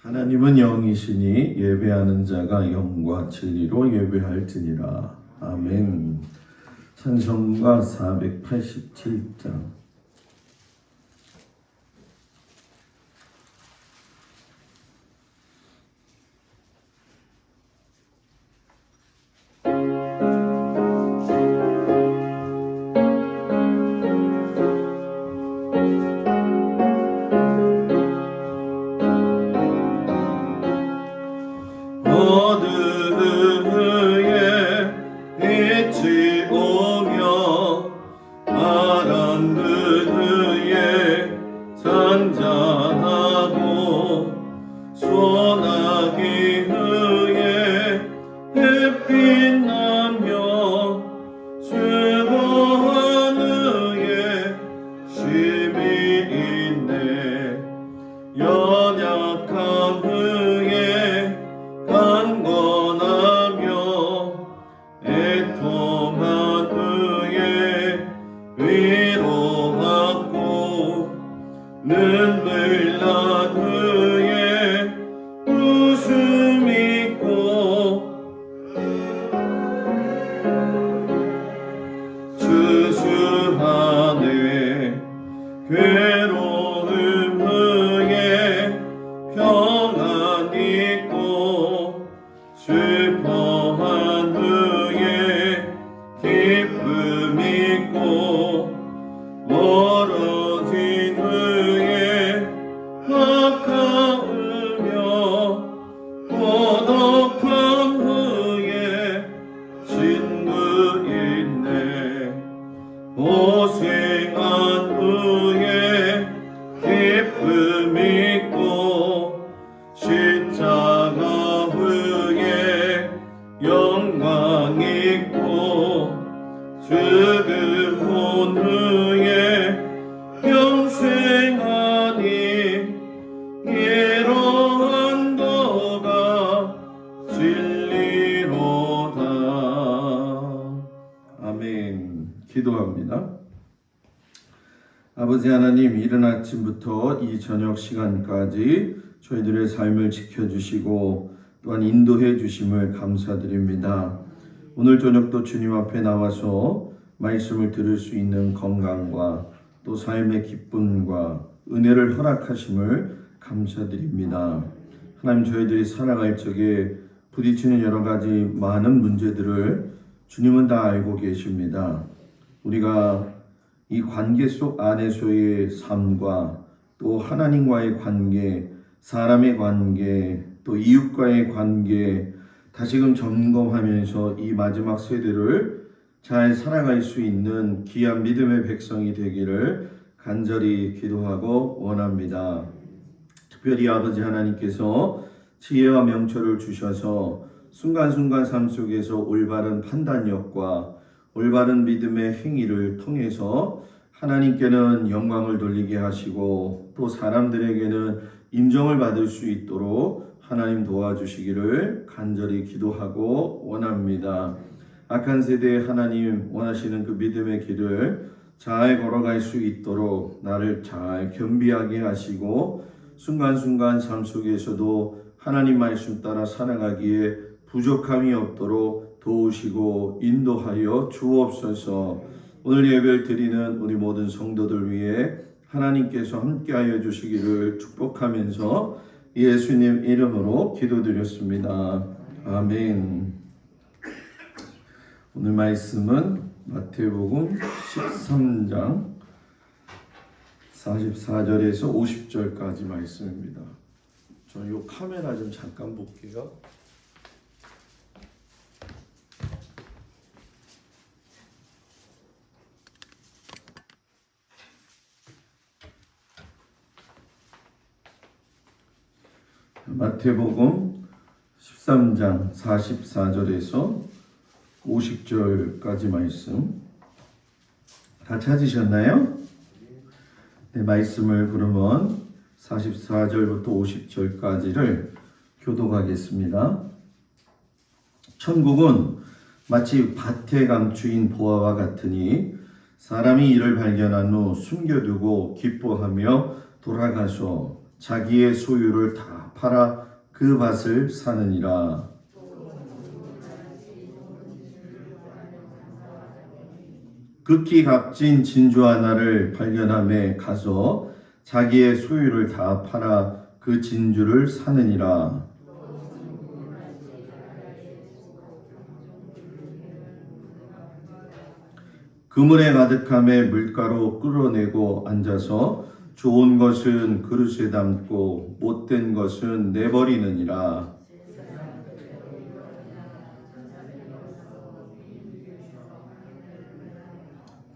하나님은 영이시니 예배하는 자가 영과 진리로 예배할지니라. 아멘. 찬송가 487장. 기도합니다. 아버지 하나님, 이른 아침부터 이 저녁 시간까지 저희들의 삶을 지켜주시고 또한 인도해 주심을 감사드립니다. 오늘 저녁도 주님 앞에 나와서 말씀을 들을 수 있는 건강과 또 삶의 기쁨과 은혜를 허락하심을 감사드립니다. 하나님, 저희들이 살아갈 적에 부딪히는 여러 가지 많은 문제들을 주님은 다 알고 계십니다. 우리가 이 관계 속 안에서의 삶과 또 하나님과의 관계, 사람의 관계, 또 이웃과의 관계 다시금 점검하면서 이 마지막 세대를 잘 살아갈 수 있는 귀한 믿음의 백성이 되기를 간절히 기도하고 원합니다. 특별히 아버지 하나님께서 지혜와 명철을 주셔서 순간순간 삶 속에서 올바른 판단력과 올바른 믿음의 행위를 통해서 하나님께는 영광을 돌리게 하시고 또 사람들에게는 인정을 받을 수 있도록 하나님 도와주시기를 간절히 기도하고 원합니다. 악한 세대에 하나님 원하시는 그 믿음의 길을 잘 걸어갈 수 있도록 나를 잘 겸비하게 하시고 순간순간 삶 속에서도 하나님 말씀 따라 살아가기에 부족함이 없도록 도우시고 인도하여 주옵소서. 오늘 예배를 드리는 우리 모든 성도들 위해 하나님께서 함께하여 주시기를 축복하면서 예수님 이름으로 기도드렸습니다. 아멘. 오늘 말씀은 마태복음 13장 44절에서 50절까지 말씀입니다. 저 이 카메라 좀 잠깐 볼게요. 마태복음 13장 44절에서 50절까지 말씀 다 찾으셨나요? 네, 말씀을 그러면 44절부터 50절까지를 교독하겠습니다. 천국은 마치 밭에 감추인 보화와 같으니 사람이 이를 발견한 후 숨겨두고 기뻐하며 돌아가서 자기의 소유를 다 팔아 그 밭을 사느니라. 극히 값진 진주 하나를 발견함에 가서 자기의 소유를 다 팔아 그 진주를 사느니라. 그물에 가득함에 물가로 끌어내고 앉아서 좋은 것은 그릇에 담고 못된 것은 내버리느니라.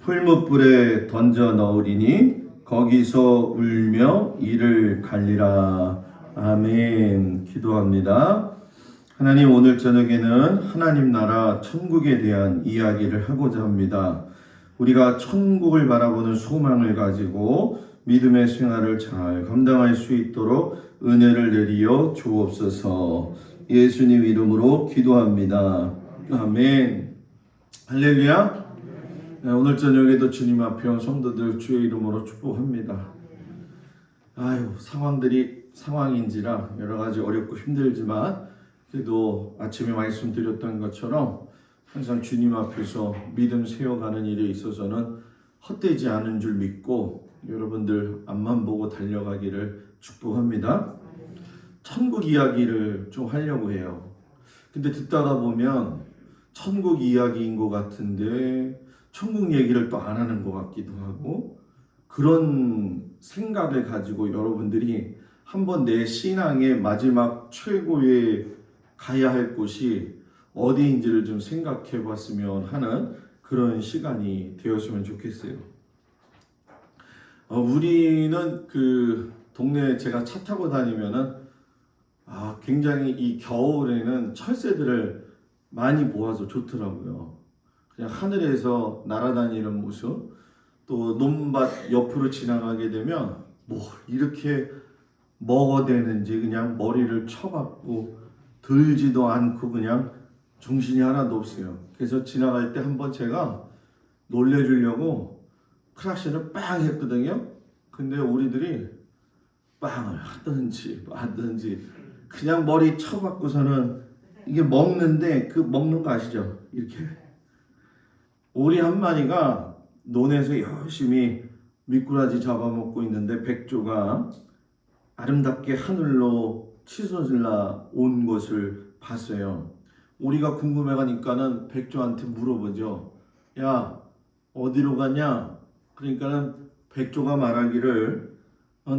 풀무불에 던져 넣으리니 거기서 울며 이를 갈리라. 아멘. 기도합니다. 하나님, 오늘 저녁에는 하나님 나라 천국에 대한 이야기를 하고자 합니다. 우리가 천국을 바라보는 소망을 가지고 믿음의 생활을 잘 감당할 수 있도록 은혜를 내리어 주옵소서. 예수님 이름으로 기도합니다. 아멘. 할렐루야. 오늘 저녁에도 주님 앞에 성도들 주의 이름으로 축복합니다. 상황들이 상황인지라 여러 가지 어렵고 힘들지만 그래도 아침에 말씀드렸던 것처럼 항상 주님 앞에서 믿음 세워가는 일에 있어서는 헛되지 않은 줄 믿고 여러분들 앞만 보고 달려가기를 축복합니다. 천국 이야기를 좀 하려고 해요. 근데 듣다가 보면 천국 이야기인 것 같은데 천국 얘기를 또 안 하는 것 같기도 하고, 그런 생각을 가지고 여러분들이 한번 내 신앙의 마지막 최고의 가야 할 곳이 어디인지를 좀 생각해 봤으면 하는 그런 시간이 되었으면 좋겠어요. 우리는 그 동네에 제가 차 타고 다니면은 굉장히 이 겨울에는 철새들을 많이 모아서 좋더라고요. 그냥 하늘에서 날아다니는 모습, 또 논밭 옆으로 지나가게 되면 뭐 이렇게 먹어대는지 그냥 머리를 쳐박고 들지도 않고 그냥 정신이 하나도 없어요. 그래서 지나갈 때 한번 제가 놀래주려고 크락션을 빵 했거든요. 근데 우리들이 빵을 하든지 마든지 그냥 머리 쳐박고서는 이게 먹는데, 그 먹는 거 아시죠? 이렇게 오리 한 마리가 논에서 열심히 미꾸라지 잡아먹고 있는데 백조가 아름답게 하늘로 치솟을라 온 것을 봤어요. 오리가 궁금해가니까는 백조한테 물어보죠. 야, 어디로 가냐? 그러니까는 백조가 말하기를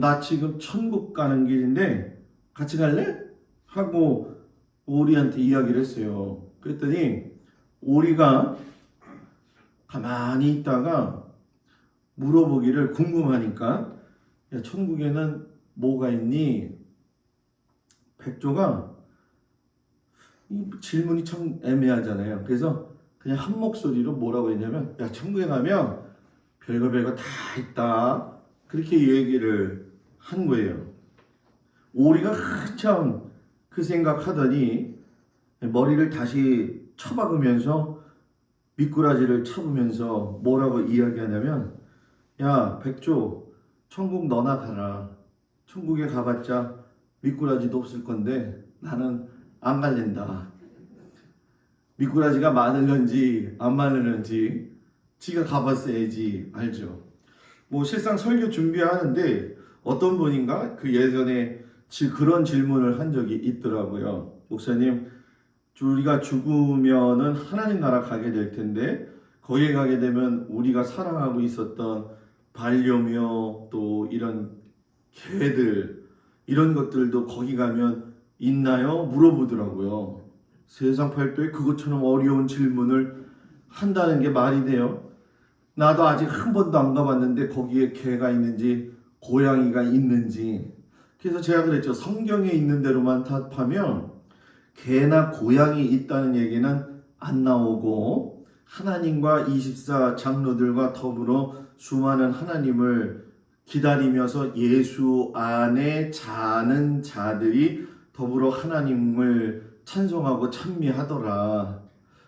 나 지금 천국 가는 길인데 같이 갈래? 하고 오리한테 이야기를 했어요. 그랬더니 오리가 가만히 있다가 물어보기를, 궁금하니까, 야, 천국에는 뭐가 있니? 백조가 이 질문이 참 애매하잖아요. 그래서 그냥 한 목소리로 뭐라고 했냐면, 야, 천국에 가면 별거 다 있다. 그렇게 얘기를 한 거예요. 오리가 한참 그 생각하더니 머리를 다시 쳐박으면서 미꾸라지를 쳐보면서 뭐라고 이야기하냐면, 야, 백조, 천국 너나 가라. 천국에 가봤자 미꾸라지도 없을 건데 나는 안 갈랜다. 미꾸라지가 많을런지 안 많을런지 지가 가봤어야지 알죠. 뭐 실상 설교 준비하는데 어떤 분인가 그 예전에 그런 질문을 한 적이 있더라고요. 목사님, 우리가 죽으면은 하나님 나라 가게 될 텐데 거기에 가게 되면 우리가 사랑하고 있었던 반려묘 또 이런 개들, 이런 것들도 거기 가면 있나요? 물어보더라고요. 세상 팔도에 그것처럼 어려운 질문을 한다는 게 말이 돼요? 나도 아직 한 번도 안 가봤는데 거기에 개가 있는지 고양이가 있는지. 그래서 제가 그랬죠. 성경에 있는 대로만 답하면 개나 고양이 있다는 얘기는 안 나오고, 하나님과 24 장로들과 더불어 수많은 하나님을 기다리면서 예수 안에 자는 자들이 더불어 하나님을 찬송하고 찬미하더라.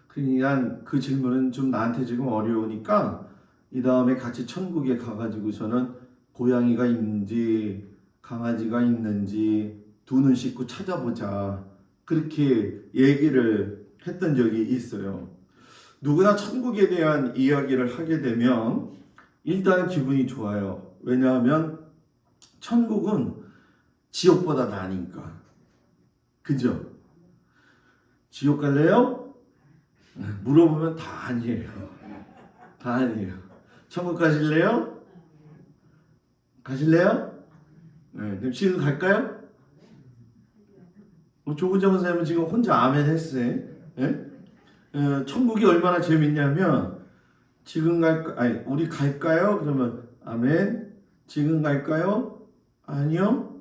그러니까 그 질문은 좀 나한테 지금 어려우니까 이 다음에 같이 천국에 가가지고서는 고양이가 있는지 강아지가 있는지 두 눈 씻고 찾아보자. 그렇게 얘기를 했던 적이 있어요. 누구나 천국에 대한 이야기를 하게 되면 일단 기분이 좋아요. 왜냐하면 천국은 지옥보다 나으니까. 그죠? 지옥 갈래요? 물어보면 다 아니에요. 다 아니에요. 천국 가실래요? 가실래요? 네, 그럼 지금 갈까요? 조은정 선생님은 지금 혼자 아멘 했어요. 네? 천국이 얼마나 재밌냐면 지금 갈까? 아니, 우리 갈까요? 그러면 아멘. 지금 갈까요? 아니요.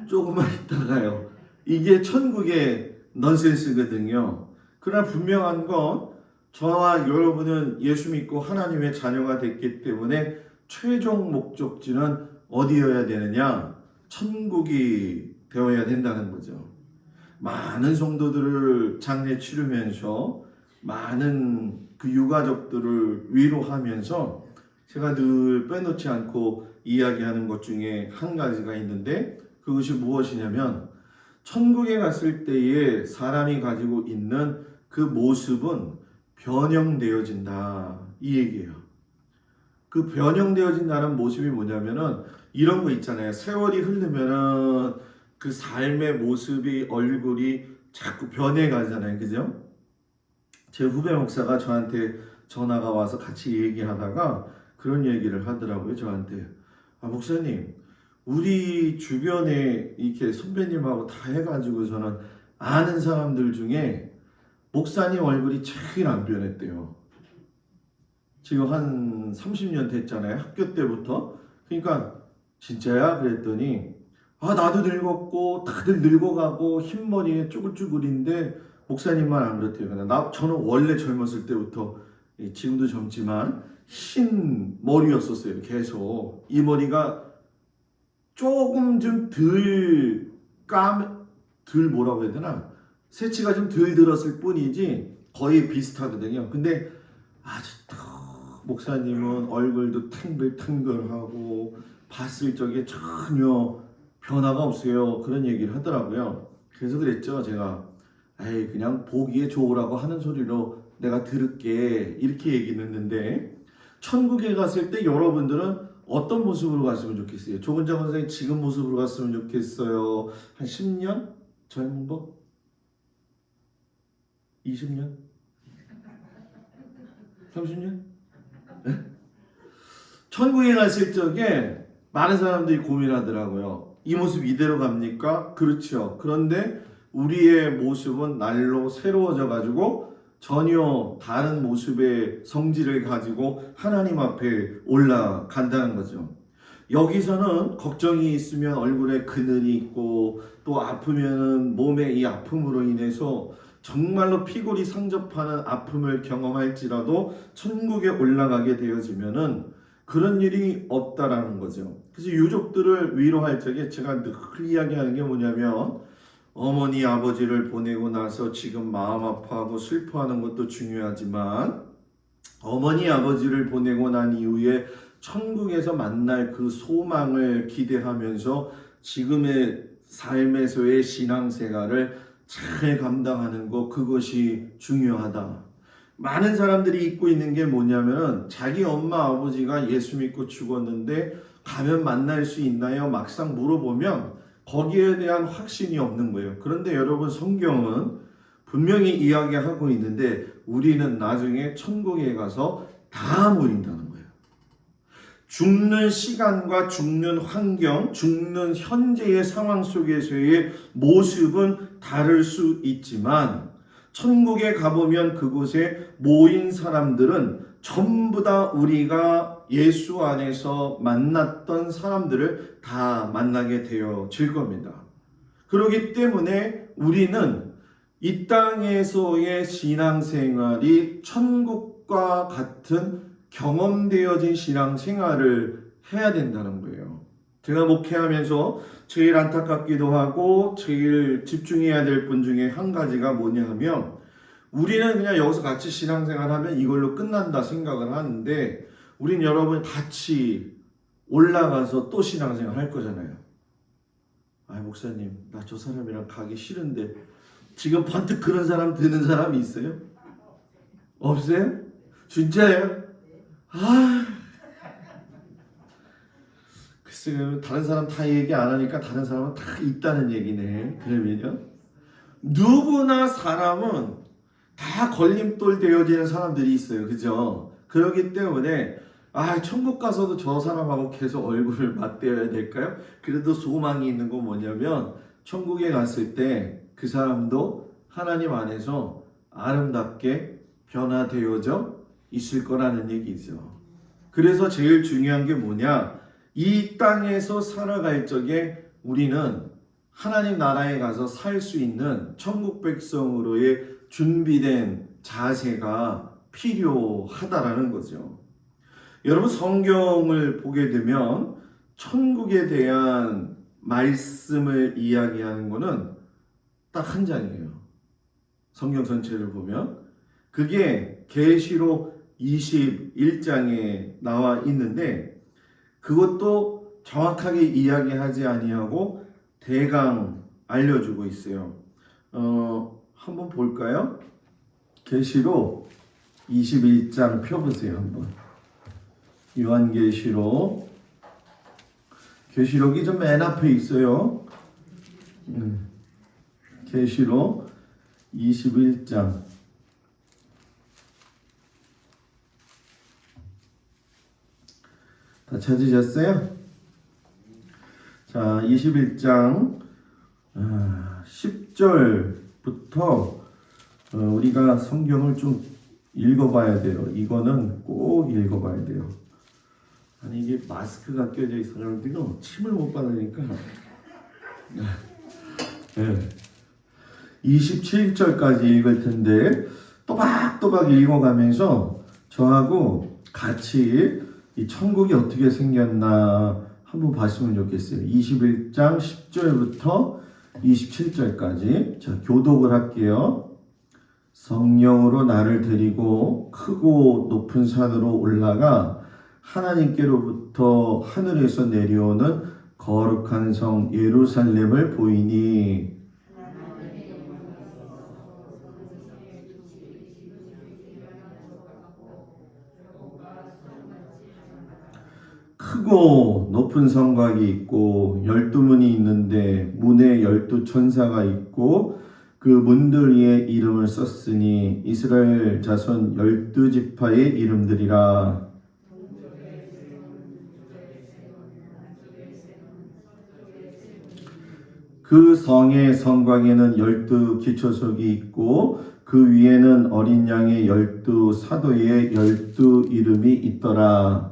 조금만 있다가요. 이게 천국의 넌센스거든요. 그러나 분명한 건 저와 여러분은 예수 믿고 하나님의 자녀가 됐기 때문에 최종 목적지는 어디여야 되느냐? 천국이 되어야 된다는 거죠. 많은 성도들을 장례 치르면서 많은 그 유가족들을 위로하면서 제가 늘 빼놓지 않고 이야기하는 것 중에 한 가지가 있는데 그것이 무엇이냐면 천국에 갔을 때에 사람이 가지고 있는 그 모습은 변형되어진다 이 얘기예요. 그 변형되어진다는 모습이 뭐냐면은 이런 거 있잖아요. 세월이 흐르면은 그 삶의 모습이 얼굴이 자꾸 변해가잖아요. 그죠? 제 후배 목사가 저한테 전화가 와서 같이 얘기하다가 그런 얘기를 하더라고요. 저한테. 아, 목사님, 우리 주변에 이렇게 선배님하고 다 해가지고서는 아는 사람들 중에 목사님 얼굴이 제일 안 변했대요. 지금 한 30년 됐잖아요. 학교 때부터. 그러니까 진짜야? 그랬더니 아, 나도 늙었고 다들 늙어가고 흰머리에 쭈글쭈글인데 목사님만 안 그렇대요. 저는 원래 젊었을 때부터 지금도 젊지만 흰 머리였었어요. 계속 이 머리가 조금 좀 덜 뭐라고 해야 되나? 새치가 좀 덜 들었을 뿐이지 거의 비슷하거든요. 근데 아직도 목사님은 얼굴도 탱글탱글하고 봤을 적에 전혀 변화가 없어요. 그런 얘기를 하더라고요. 그래서 그랬죠. 제가 에이 그냥 보기에 좋으라고 하는 소리로 내가 들을게 이렇게 얘기를 했는데 천국에 갔을 때 여러분들은 어떤 모습으로 갔으면 좋겠어요? 조은정 선생님 지금 모습으로 갔으면 좋겠어요? 한 10년? 젊은 거? 20년? 30년? 네? 천국에 갔을 적에 많은 사람들이 고민하더라고요. 이 모습 이대로 갑니까? 그렇죠. 그런데 우리의 모습은 날로 새로워져 가지고 전혀 다른 모습의 성질을 가지고 하나님 앞에 올라간다는 거죠. 여기서는 걱정이 있으면 얼굴에 그늘이 있고 또 아프면은 몸의 이 아픔으로 인해서 정말로 피골이 상접하는 아픔을 경험할지라도 천국에 올라가게 되어지면은 그런 일이 없다라는 거죠. 그래서 유족들을 위로할 적에 제가 늘 이야기하는 게 뭐냐면 어머니 아버지를 보내고 나서 지금 마음 아파하고 슬퍼하는 것도 중요하지만 어머니 아버지를 보내고 난 이후에 천국에서 만날 그 소망을 기대하면서 지금의 삶에서의 신앙생활을 잘 감당하는 것 그것이 중요하다. 많은 사람들이 잊고 있는 게 뭐냐면 자기 엄마 아버지가 예수 믿고 죽었는데 가면 만날 수 있나요? 막상 물어보면 거기에 대한 확신이 없는 거예요. 그런데 여러분 성경은 분명히 이야기하고 있는데 우리는 나중에 천국에 가서 다 모인다는 거예요. 죽는 시간과 죽는 환경, 죽는 현재의 상황 속에서의 모습은 다를 수 있지만 천국에 가보면 그곳에 모인 사람들은 전부 다 우리가 예수 안에서 만났던 사람들을 다 만나게 되어질 겁니다. 그렇기 때문에 우리는 이 땅에서의 신앙생활이 천국과 같은 경험되어진 신앙생활을 해야 된다는 거예요. 제가 목회하면서 제일 안타깝기도 하고 제일 집중해야 될 분 중에 한 가지가 뭐냐 하면 우리는 그냥 여기서 같이 신앙생활하면 이걸로 끝난다 생각을 하는데 우린 여러분 같이 올라가서 또 신앙생활 할 거잖아요. 아 목사님 나 저 사람이랑 가기 싫은데 지금 번뜩 그런 사람 드는 사람이 있어요? 없어요? 진짜예요? 아 글쎄요 다른 사람 다 얘기 안 하니까 다른 사람은 다 있다는 얘기네. 그러면요 누구나 사람은 다 걸림돌 되어지는 사람들이 있어요. 그죠? 그렇기 때문에 아 천국 가서도 저 사람하고 계속 얼굴을 맞대어야 될까요? 그래도 소망이 있는 건 뭐냐면 천국에 갔을 때 그 사람도 하나님 안에서 아름답게 변화되어져 있을 거라는 얘기죠. 그래서 제일 중요한 게 뭐냐? 이 땅에서 살아갈 적에 우리는 하나님 나라에 가서 살 수 있는 천국 백성으로의 준비된 자세가 필요하다라는 거죠. 여러분 성경을 보게 되면 천국에 대한 말씀을 이야기하는 것은 딱 한 장이에요. 성경 전체를 보면 그게 계시록 21장에 나와 있는데 그것도 정확하게 이야기하지 아니하고 대강 알려주고 있어요. 한번 볼까요? 계시록 21장 펴보세요. 한번 요한계시록 계시록이 좀 맨 앞에 있어요. 계시록 21장 다 찾으셨어요? 자 21장 10절부터 우리가 성경을 좀 읽어봐야 돼요. 이거는 꼭 읽어봐야 돼요. 아니 이게 마스크가 껴져 있어 가지고 침을 못 받으니까 네. 27절까지 읽을 텐데 또박또박 읽어가면서 저하고 같이 이 천국이 어떻게 생겼나 한번 봤으면 좋겠어요. 21장 10절부터 27절까지 자 교독을 할게요. 성령으로 나를 데리고 크고 높은 산으로 올라가 하나님께로부터 하늘에서 내려오는 거룩한 성 예루살렘을 보이니 크고 높은 성곽이 있고 12문이 있는데 문에 12천사가 있고 그 문들 위에 이름을 썼으니 이스라엘 자손 12지파의 이름들이라. 그 성의 성곽에는 12기초석이 있고 그 위에는 어린 양의 12사도의 12 이름이 있더라.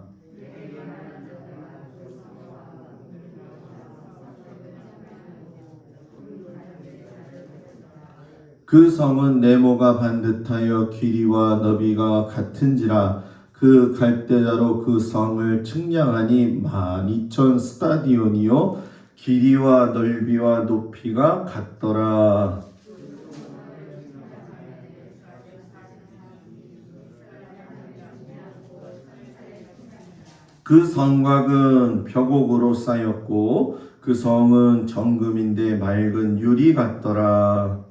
그 성은 네모가 반듯하여 길이와 너비가 같은지라. 그 갈대자로 그 성을 측량하니 12,000 스타디온이요 길이와 넓이와 높이가 같더라. 그 성곽은 벽옥으로 쌓였고 그 성은 정금인데 맑은 유리 같더라.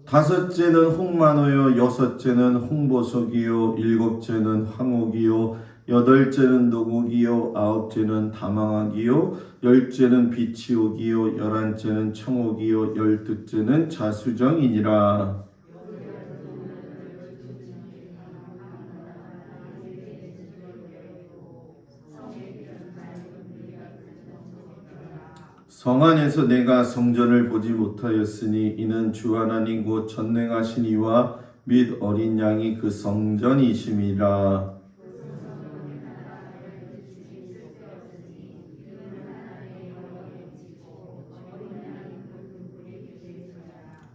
다섯째는 홍만호요, 여섯째는 홍보석이요, 일곱째는 황옥이요, 여덟째는 노곡이요, 아홉째는 다망학이요, 열째는 비치옥이요, 열한째는 청옥이요, 열두째는 자수정이니라. 성 안에서 내가 성전을 보지 못하였으니 이는 주 하나님 곧 전능하신 이와 및 어린 양이 그 성전이심이라.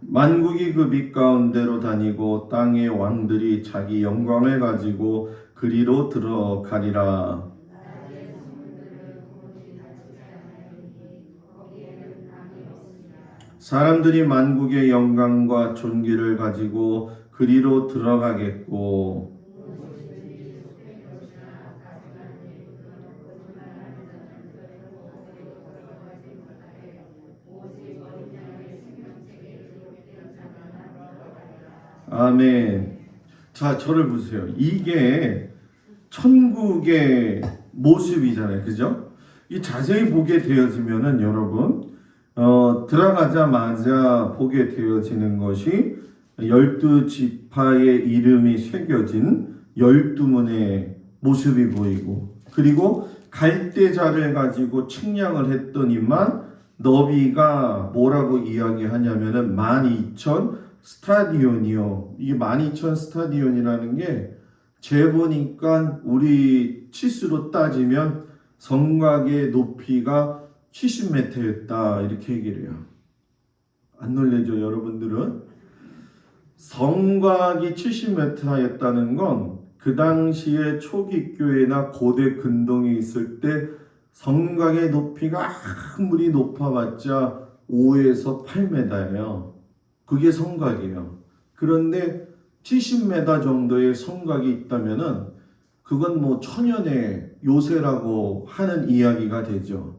만국이 그 빛 가운데로 다니고 땅의 왕들이 자기 영광을 가지고 그리로 들어가리라. 사람들이 만국의 영광과 존귀를 가지고 그리로 들어가겠고 아멘. 자, 저를 보세요. 이게 천국의 모습이잖아요. 그죠? 이 자세히 보게 되어지면은 여러분, 들어가자마자 보게 되어지는 것이 12지파의 이름이 새겨진 12문의 모습이 보이고, 그리고 갈대자를 가지고 측량을 했더니만 너비가 뭐라고 이야기하냐면은 12,000 스타디온이요. 이게 12,000 스타디온이라는 게 재보니까 우리 치수로 따지면 성곽의 높이가 70m였다 이렇게 얘기를 해요. 안 놀래죠 여러분들은? 성곽이 70m였다는 건 그 당시에 초기 교회나 고대 근동이 있을 때 성곽의 높이가 아무리 높아봤자 5에서 8m예요. 그게 성곽이에요. 그런데 70m 정도의 성곽이 있다면은 그건 뭐 천연의 요새라고 하는 이야기가 되죠.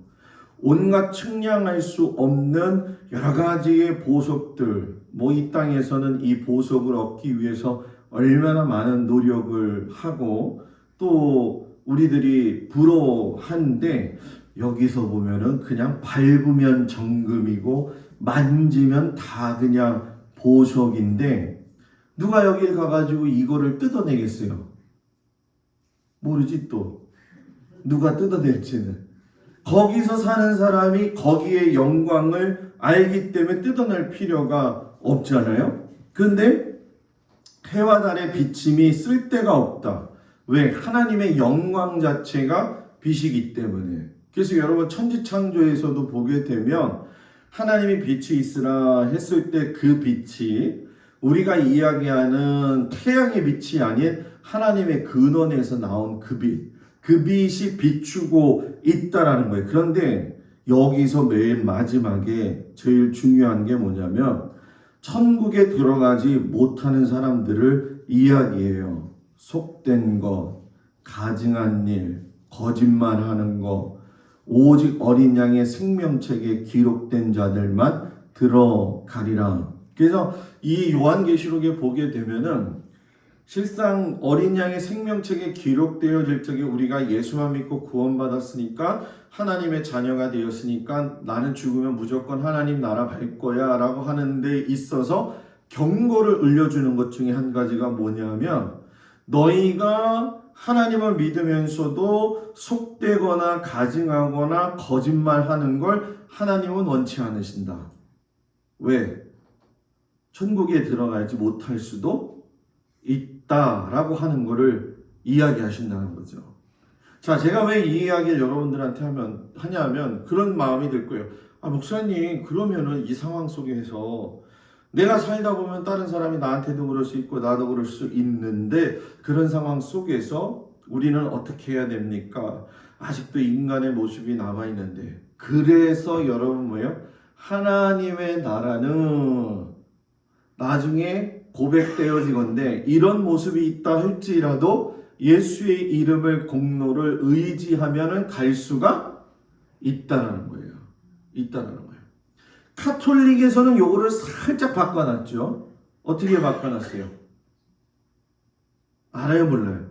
온갖 측량할 수 없는 여러 가지의 보석들, 뭐 이 땅에서는 이 보석을 얻기 위해서 얼마나 많은 노력을 하고 또 우리들이 부러워하는데 여기서 보면은 그냥 밟으면 정금이고 만지면 다 그냥 보석인데 누가 여길 가가지고 이거를 뜯어내겠어요? 모르지 또. 누가 뜯어낼지는. 거기서 사는 사람이 거기에 영광을 알기 때문에 뜯어낼 필요가 없잖아요. 근데 해와 달의 비침이 쓸데가 없다. 왜? 하나님의 영광 자체가 빛이기 때문에. 그래서 여러분 천지창조에서도 보게 되면 하나님이 빛이 있으라 했을 때 그 빛이 우리가 이야기하는 태양의 빛이 아닌 하나님의 근원에서 나온 그 빛. 그 빛이 비추고 있다라는 거예요. 그런데 여기서 맨 마지막에 제일 중요한 게 뭐냐면 천국에 들어가지 못하는 사람들을 이야기해요. 속된 것, 가증한 일, 거짓말하는 것, 오직 어린 양의 생명책에 기록된 자들만 들어가리라. 그래서 이 요한계시록에 보게 되면은 실상 어린 양의 생명책에 기록되어질 적에 우리가 예수만 믿고 구원받았으니까 하나님의 자녀가 되었으니까 나는 죽으면 무조건 하나님 나라 갈 거야 라고 하는 데 있어서 경고를 울려주는 것 중에 한 가지가 뭐냐면 너희가 하나님을 믿으면서도 속되거나 가증하거나 거짓말하는 걸 하나님은 원치 않으신다. 왜? 천국에 들어가지 못할 수도 있다라고 하는 것을 이야기하신다는 거죠. 자, 제가 왜 이 이야기를 여러분들한테 하냐면 그런 마음이 들 거예요. 아, 목사님, 그러면은 이 상황 속에서 내가 살다 보면 다른 사람이 나한테도 그럴 수 있고 나도 그럴 수 있는데 그런 상황 속에서 우리는 어떻게 해야 됩니까? 아직도 인간의 모습이 남아있는데 그래서 여러분 뭐예요? 하나님의 나라는 나중에 고백되어지건데 이런 모습이 있다 할지라도 예수의 이름을 공로를 의지하면은 갈 수가 있다라는 거예요. 있다라는 거예요. 카톨릭에서는 요거를 살짝 바꿔놨죠. 어떻게 바꿔놨어요? 알아요, 몰라요?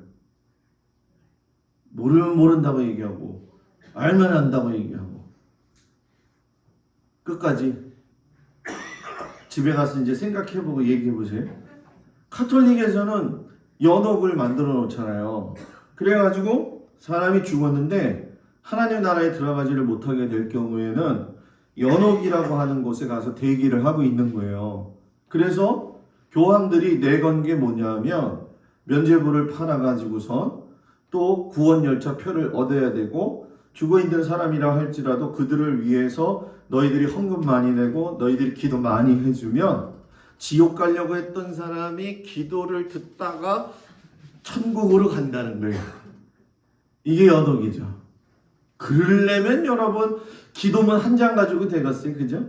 모르면 모른다고 얘기하고 알면 안다고 얘기하고 끝까지 집에 가서 이제 생각해보고 얘기해보세요. 카톨릭에서는 연옥을 만들어 놓잖아요. 그래가지고 사람이 죽었는데 하나님 나라에 들어가지를 못하게 될 경우에는 연옥이라고 하는 곳에 가서 대기를 하고 있는 거예요. 그래서 교황들이 내건 게 뭐냐면 면죄부를 팔아가지고선 또 구원열차 표를 얻어야 되고 죽어있는 사람이라 할지라도 그들을 위해서 너희들이 헌금 많이 내고 너희들이 기도 많이 해주면 지옥 가려고 했던 사람이 기도를 듣다가 천국으로 간다는 거예요. 이게 연옥이죠. 그러려면 여러분 기도문 한 장 가지고 되겠어요. 그죠?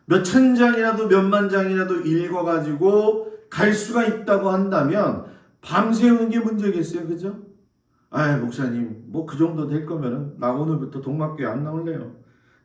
몇 천 장이라도 몇만 장이라도 읽어가지고 갈 수가 있다고 한다면 밤새우는 게 문제겠어요, 그죠? 아, 목사님, 뭐 그 정도 될 거면은 나 오늘부터 동막교회 안 나올래요.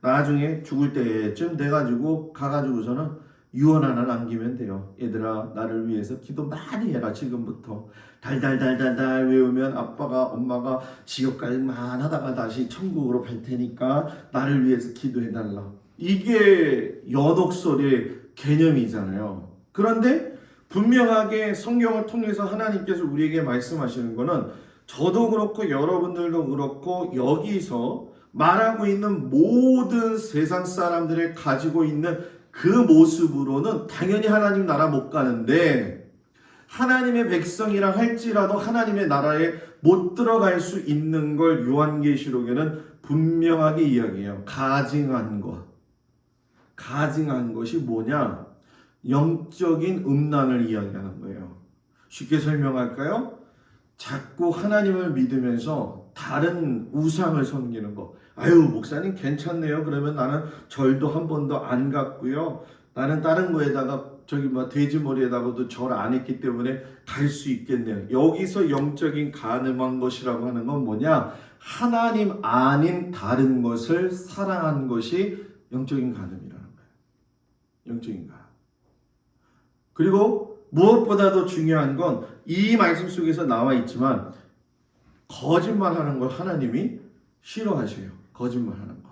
나중에 죽을 때쯤 돼가지고 가가지고서는 유언 하나 남기면 돼요. 얘들아, 나를 위해서 기도 많이 해라. 지금부터 달달달달달 외우면 아빠가 엄마가 지옥 갈만 하다가 다시 천국으로 갈 테니까 나를 위해서 기도해달라. 이게 연옥설의 개념이잖아요. 그런데 분명하게 성경을 통해서 하나님께서 우리에게 말씀하시는 거는 저도 그렇고 여러분들도 그렇고 여기서 말하고 있는 모든 세상 사람들의 가지고 있는 그 모습으로는 당연히 하나님 나라 못 가는데 하나님의 백성이라 할지라도 하나님의 나라에 못 들어갈 수 있는 걸 요한계시록에는 분명하게 이야기해요. 가증한 것. 가증한 것이 뭐냐? 영적인 음란을 이야기하는 거예요. 쉽게 설명할까요? 자꾸 하나님을 믿으면서 다른 우상을 섬기는 거. 아유, 목사님 괜찮네요. 그러면 나는 절도 한 번도 안 갔고요. 나는 다른 거에다가 돼지 머리에다가도 절 안 했기 때문에 갈 수 있겠네요. 여기서 영적인 간음한 것이라고 하는 건 뭐냐? 하나님 아닌 다른 것을 사랑한 것이 영적인 간음이라는 거예요. 영적인 간음. 그리고 무엇보다도 중요한 건 이 말씀 속에서 나와 있지만 거짓말하는 걸 하나님이 싫어하세요. 거짓말하는 거.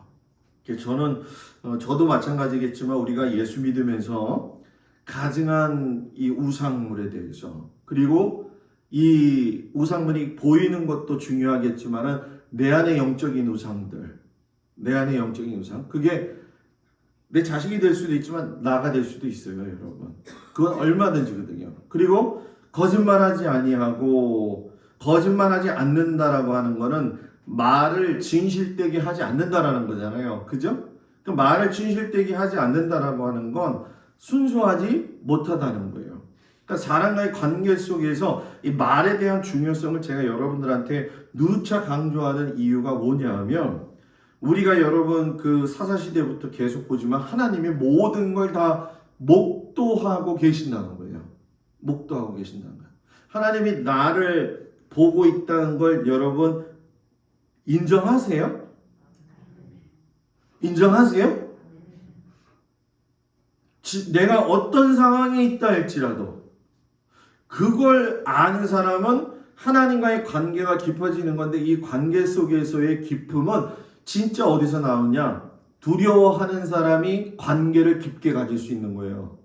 저도 마찬가지겠지만 우리가 예수 믿으면서 가증한 이 우상물에 대해서 그리고 이 우상물이 보이는 것도 중요하겠지만은 내 안의 영적인 우상들, 내 안의 영적인 우상, 그게 내 자식이 될 수도 있지만 나가 될 수도 있어요, 여러분. 그건 얼마든지거든요. 그리고 거짓말하지 아니하고 거짓말하지 않는다라고 하는 거는 말을 진실되게 하지 않는다라는 거잖아요. 그죠? 그 말을 진실되게 하지 않는다라고 하는 건 순수하지 못하다는 거예요. 그러니까 사람과의 관계 속에서 이 말에 대한 중요성을 제가 여러분들한테 누차 강조하는 이유가 뭐냐 하면 우리가 여러분 그 사사시대부터 계속 보지만 하나님이 모든 걸 다 목도하고 계신다는 거예요. 목도하고 계신다는 거예요. 하나님이 나를 보고 있다는 걸 여러분 인정하세요? 인정하세요? 내가 어떤 상황에 있다 할지라도 그걸 아는 사람은 하나님과의 관계가 깊어지는 건데 이 관계 속에서의 깊음은 진짜 어디서 나오냐? 두려워하는 사람이 관계를 깊게 가질 수 있는 거예요.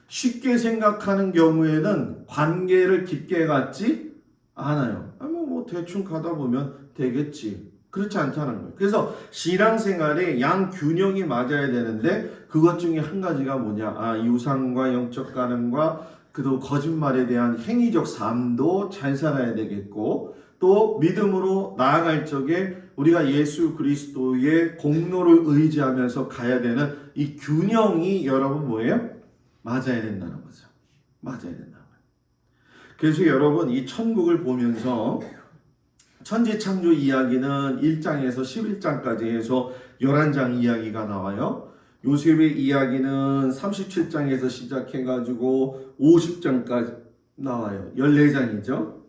쉽게 생각하는 경우에는 관계를 깊게 갖지 않아요. 뭐 대충 가다 보면 되겠지. 그렇지 않다는 거예요. 그래서 신앙생활에 양균형이 맞아야 되는데 그것 중에 한 가지가 뭐냐? 이 우상과 영적 간음과 그도 거짓말에 대한 행위적 삶도 잘 살아야 되겠고 또 믿음으로 나아갈 적에 우리가 예수 그리스도의 공로를 의지하면서 가야 되는 이 균형이 여러분 뭐예요? 맞아야 된다는 거죠. 맞아야 된다는 거예요. 그래서 여러분 이 천국을 보면서 천지창조 이야기는 1장에서 11장까지 해서 11장 이야기가 나와요. 요셉의 이야기는 37장에서 시작해가지고 50장까지 나와요. 14장이죠.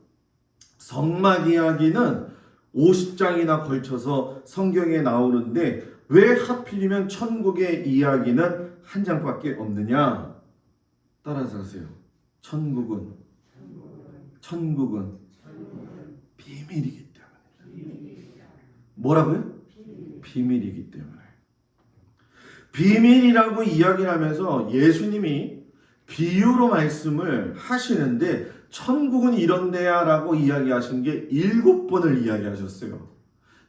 성막 이야기는 50장이나 걸쳐서 성경에 나오는데 왜 하필이면 천국의 이야기는 한 장밖에 없느냐? 따라서 하세요. 천국은 비밀이기 때문에. 뭐라고요? 비밀이기 때문에. 비밀이라고 이야기를 하면서 예수님이 비유로 말씀을 하시는데 천국은 이런 데야 라고 이야기하신 게 7번을 이야기하셨어요.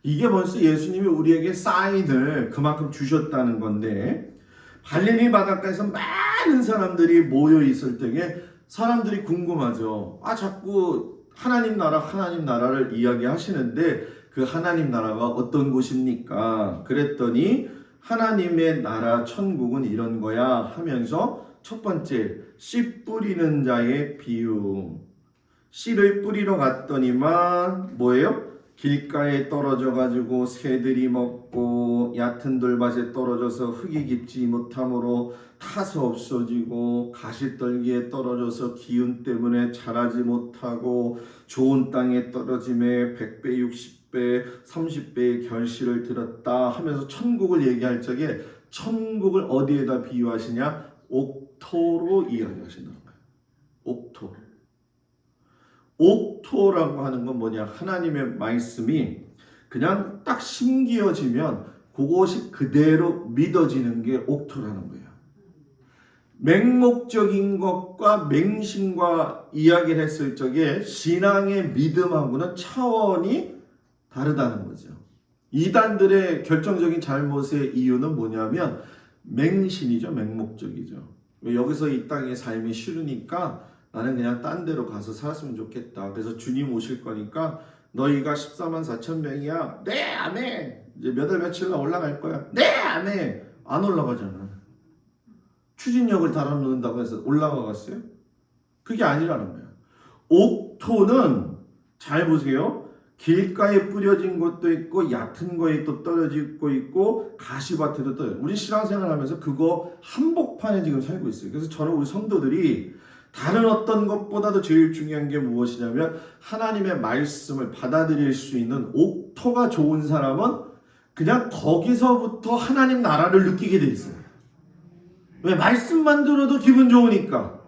이게 벌써 예수님이 우리에게 사인을 그만큼 주셨다는 건데 갈릴리 바닷가에서 많은 사람들이 모여 있을 때에 사람들이 궁금하죠. 자꾸 하나님 나라를 이야기하시는데 그 하나님 나라가 어떤 곳입니까? 그랬더니 하나님의 나라 천국은 이런 거야 하면서 첫 번째 씨 뿌리는 자의 비유. 씨를 뿌리러 갔더니만 뭐예요? 길가에 떨어져 가지고 새들이 먹고 얕은 돌밭에 떨어져서 흙이 깊지 못함으로 타서 없어지고 가시떨기에 떨어져서 기운 때문에 자라지 못하고 좋은 땅에 떨어짐에 100배, 60배, 30배의 결실을 들었다 하면서 천국을 얘기할 적에 천국을 어디에다 비유하시냐? 옥토로 이야기하신다는 거예요. 옥토. 옥토라고 하는 건 뭐냐? 하나님의 말씀이 그냥 딱 심기어지면 그것이 그대로 믿어지는 게 옥토라는 거예요. 맹목적인 것과 맹신과 이야기를 했을 적에 신앙의 믿음하고는 차원이 다르다는 거죠. 이단들의 결정적인 잘못의 이유는 뭐냐면 맹신이죠. 맹목적이죠. 여기서 이 땅의 삶이 싫으니까 나는 그냥 딴 데로 가서 살았으면 좋겠다. 그래서 주님 오실 거니까 너희가 14만 4천 명이야. 네, 아멘. 이제 몇 월 며칠날 올라갈 거야. 네, 아멘. 안 올라가잖아. 추진력을 달아놓는다고 해서 올라가겠어요? 그게 아니라는 거예요. 옥토는 잘 보세요. 길가에 뿌려진 것도 있고 얕은 거에 또 떨어지고 있고 가시밭에도 떨어져. 우리 신앙생활 하면서 그거 한복판에 지금 살고 있어요. 그래서 저는 우리 성도들이 다른 어떤 것보다도 제일 중요한 게 무엇이냐면 하나님의 말씀을 받아들일 수 있는 옥토가 좋은 사람은 그냥 거기서부터 하나님 나라를 느끼게 돼 있어요. 왜? 말씀만 들어도 기분 좋으니까.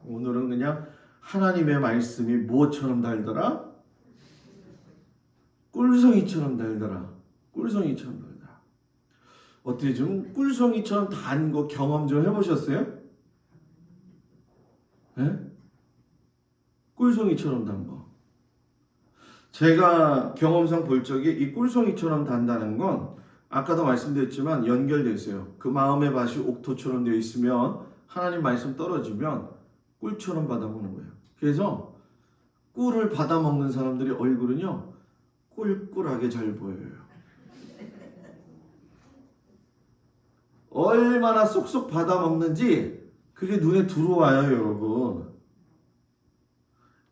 오늘은 그냥 하나님의 말씀이 무엇처럼 달더라? 꿀송이처럼 달더라. 꿀송이처럼 달더라. 어떻게 좀 꿀송이처럼 단 거 경험 좀 해보셨어요? 네? 꿀송이처럼 단 거. 제가 경험상 볼 적에 이 꿀송이처럼 단다는 건 아까도 말씀드렸지만 연결되어 있어요. 그 마음의 밭이 옥토처럼 되어 있으면 하나님 말씀 떨어지면 꿀처럼 받아먹는 거예요. 그래서 꿀을 받아먹는 사람들의 얼굴은요 꿀꿀하게 잘 보여요. 얼마나 쏙쏙 받아먹는지 그게 눈에 들어와요, 여러분.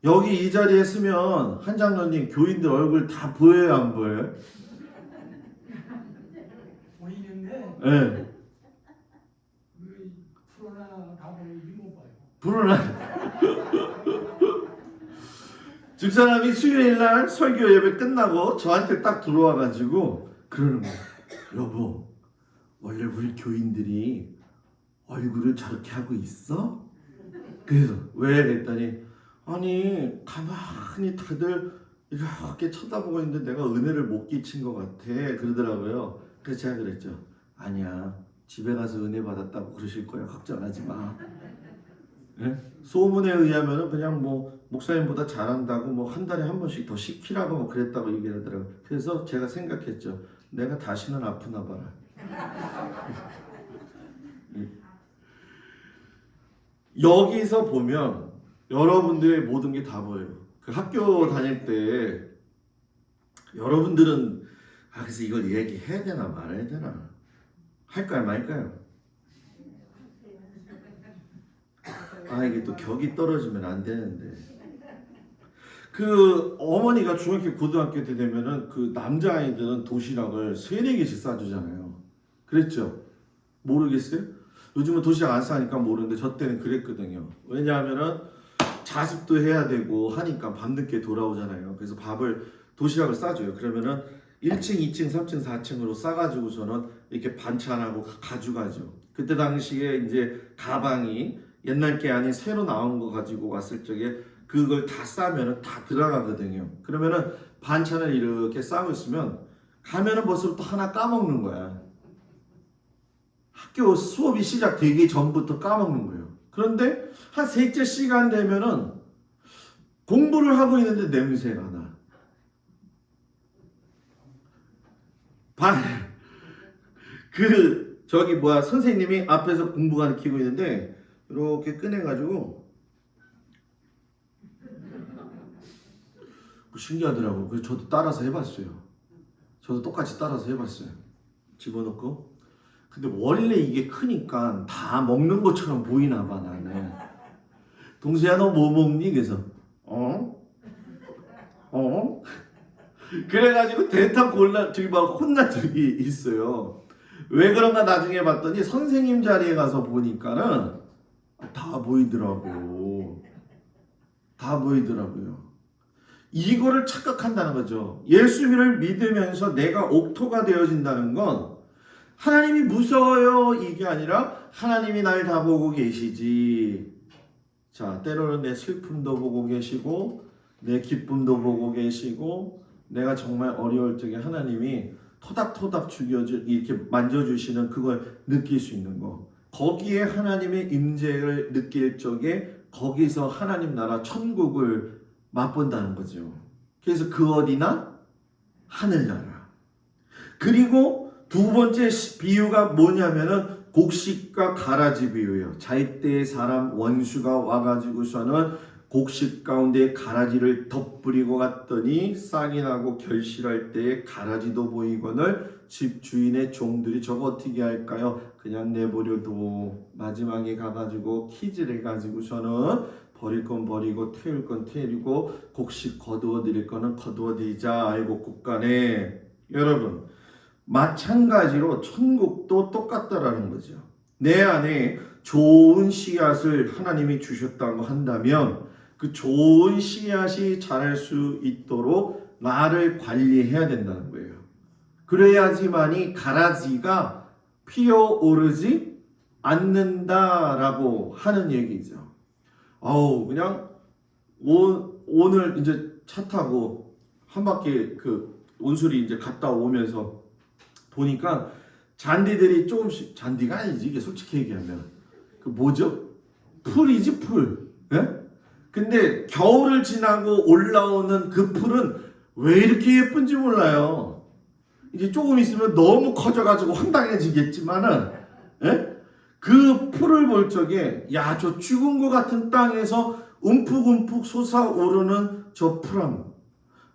여기 이 자리에 쓰면 한 장로님 교인들 얼굴 다 보여요, 안 보여요? 보이는데 네. 프로나 가보니 못 봐요. 불어나. 집사람이 수요일날 설교 예배 끝나고 저한테 딱 들어와가지고 그러는 거예요. 여보, 원래 우리 교인들이 얼굴을 저렇게 하고 있어? 그래서 왜? 그랬더니 아니 가만히 다들 이렇게 쳐다보고 있는데 내가 은혜를 못 끼친 것 같아 그러더라고요. 그래서 제가 그랬죠. 아니야, 집에 가서 은혜 받았다고 그러실 거야. 걱정하지 마. 네? 소문에 의하면 그냥 뭐 목사님보다 잘한다고 뭐 한 달에 한 번씩 더 시키라고 뭐 그랬다고 얘기를 하더라고요. 그래서 제가 생각했죠. 내가 다시는 아프나 봐라. 여기서 보면 여러분들의 모든 게 다 보여요. 그 학교 다닐 때 여러분들은 그래서 이걸 얘기해야 되나 말아야 되나 할까요 말까요? 이게 또 격이 떨어지면 안 되는데. 그 어머니가 중학교 고등학교 때 되면은 그 남자아이들은 도시락을 3-4개씩 싸주잖아요. 그랬죠? 모르겠어요? 요즘은 도시락 안 싸니까 모르는데 저 때는 그랬거든요. 왜냐하면은 자습도 해야 되고 하니까 밤늦게 돌아오잖아요. 그래서 도시락을 싸줘요. 그러면은 1층, 2층, 3층, 4층으로 싸가지고서는 이렇게 반찬하고 가져가죠. 그때 당시에 이제 가방이 옛날 게 아닌 새로 나온 거 가지고 왔을 적에 그걸 다 싸면은 다 들어가거든요. 그러면은 반찬을 이렇게 싸고 있으면 가면은 벌써부터 하나 까먹는 거야. 학교 수업이 시작되기 전부터 까먹는 거예요. 그런데 한 3째 시간 되면은 공부를 하고 있는데 냄새가 나. 선생님이 앞에서 공부 가르치고 있는데 이렇게 꺼내가지고 신기하더라고요. 그래서 저도 따라서 해봤어요. 저도 똑같이 따라서 해봤어요. 집어넣고. 근데 원래 이게 크니까 다 먹는 것처럼 보이나 봐 나는. 동수야 너 뭐 먹니? 그래서 그래가지고 대타 골라 저기 막 혼난 적이 있어요. 왜 그런가 나중에 봤더니 선생님 자리에 가서 보니까는 다 보이더라고. 다 보이더라고요. 이거를 착각한다는 거죠. 예수님을 믿으면서 내가 옥토가 되어진다는 건 하나님이 무서워요 이게 아니라 하나님이 날 다 보고 계시지. 자, 때로는 내 슬픔도 보고 계시고 내 기쁨도 보고 계시고 내가 정말 어려울 적에 하나님이 토닥토닥 이렇게 만져주시는 그걸 느낄 수 있는 거. 거기에 하나님의 임재를 느낄 적에 거기서 하나님 나라 천국을 맛본다는 거죠. 그래서 그 어디나 하늘나라. 그리고 두 번째 비유가 뭐냐면은 곡식과 가라지 비유예요. 자입대의 사람 원수가 와가지고서는 곡식 가운데 가라지를 덧뿌리고 갔더니 싹이 나고 결실할 때에 가라지도 보이거늘 집 주인의 종들이 저거 어떻게 할까요? 그냥 내버려도 마지막에 가가지고 키즈를 가지고서는 버릴 건 버리고 태울 건 태우고 곡식 거두어 드릴 거는 거두어 드리자. 아이고 국간에 여러분 마찬가지로 천국도 똑같다라는 거죠. 내 안에 좋은 씨앗을 하나님이 주셨다고 한다면 그 좋은 씨앗이 자랄 수 있도록 나를 관리해야 된다는 거예요. 그래야지만이 가라지가 피어오르지 않는다라고 하는 얘기죠. 그냥 오늘 이제 차 타고 한 바퀴 그 온수리 이제 갔다 오면서 보니까 잔디들이 조금씩, 잔디가 아니지 이게 솔직히 얘기하면 그 뭐죠? 풀이지 풀. 예? 근데 겨울을 지나고 올라오는 그 풀은 왜 이렇게 예쁜지 몰라요. 이제 조금 있으면 너무 커져가지고 황당해지겠지만은, 예? 그 풀을 볼 적에, 야, 저 죽은 것 같은 땅에서 움푹움푹 솟아오르는 저 풀함.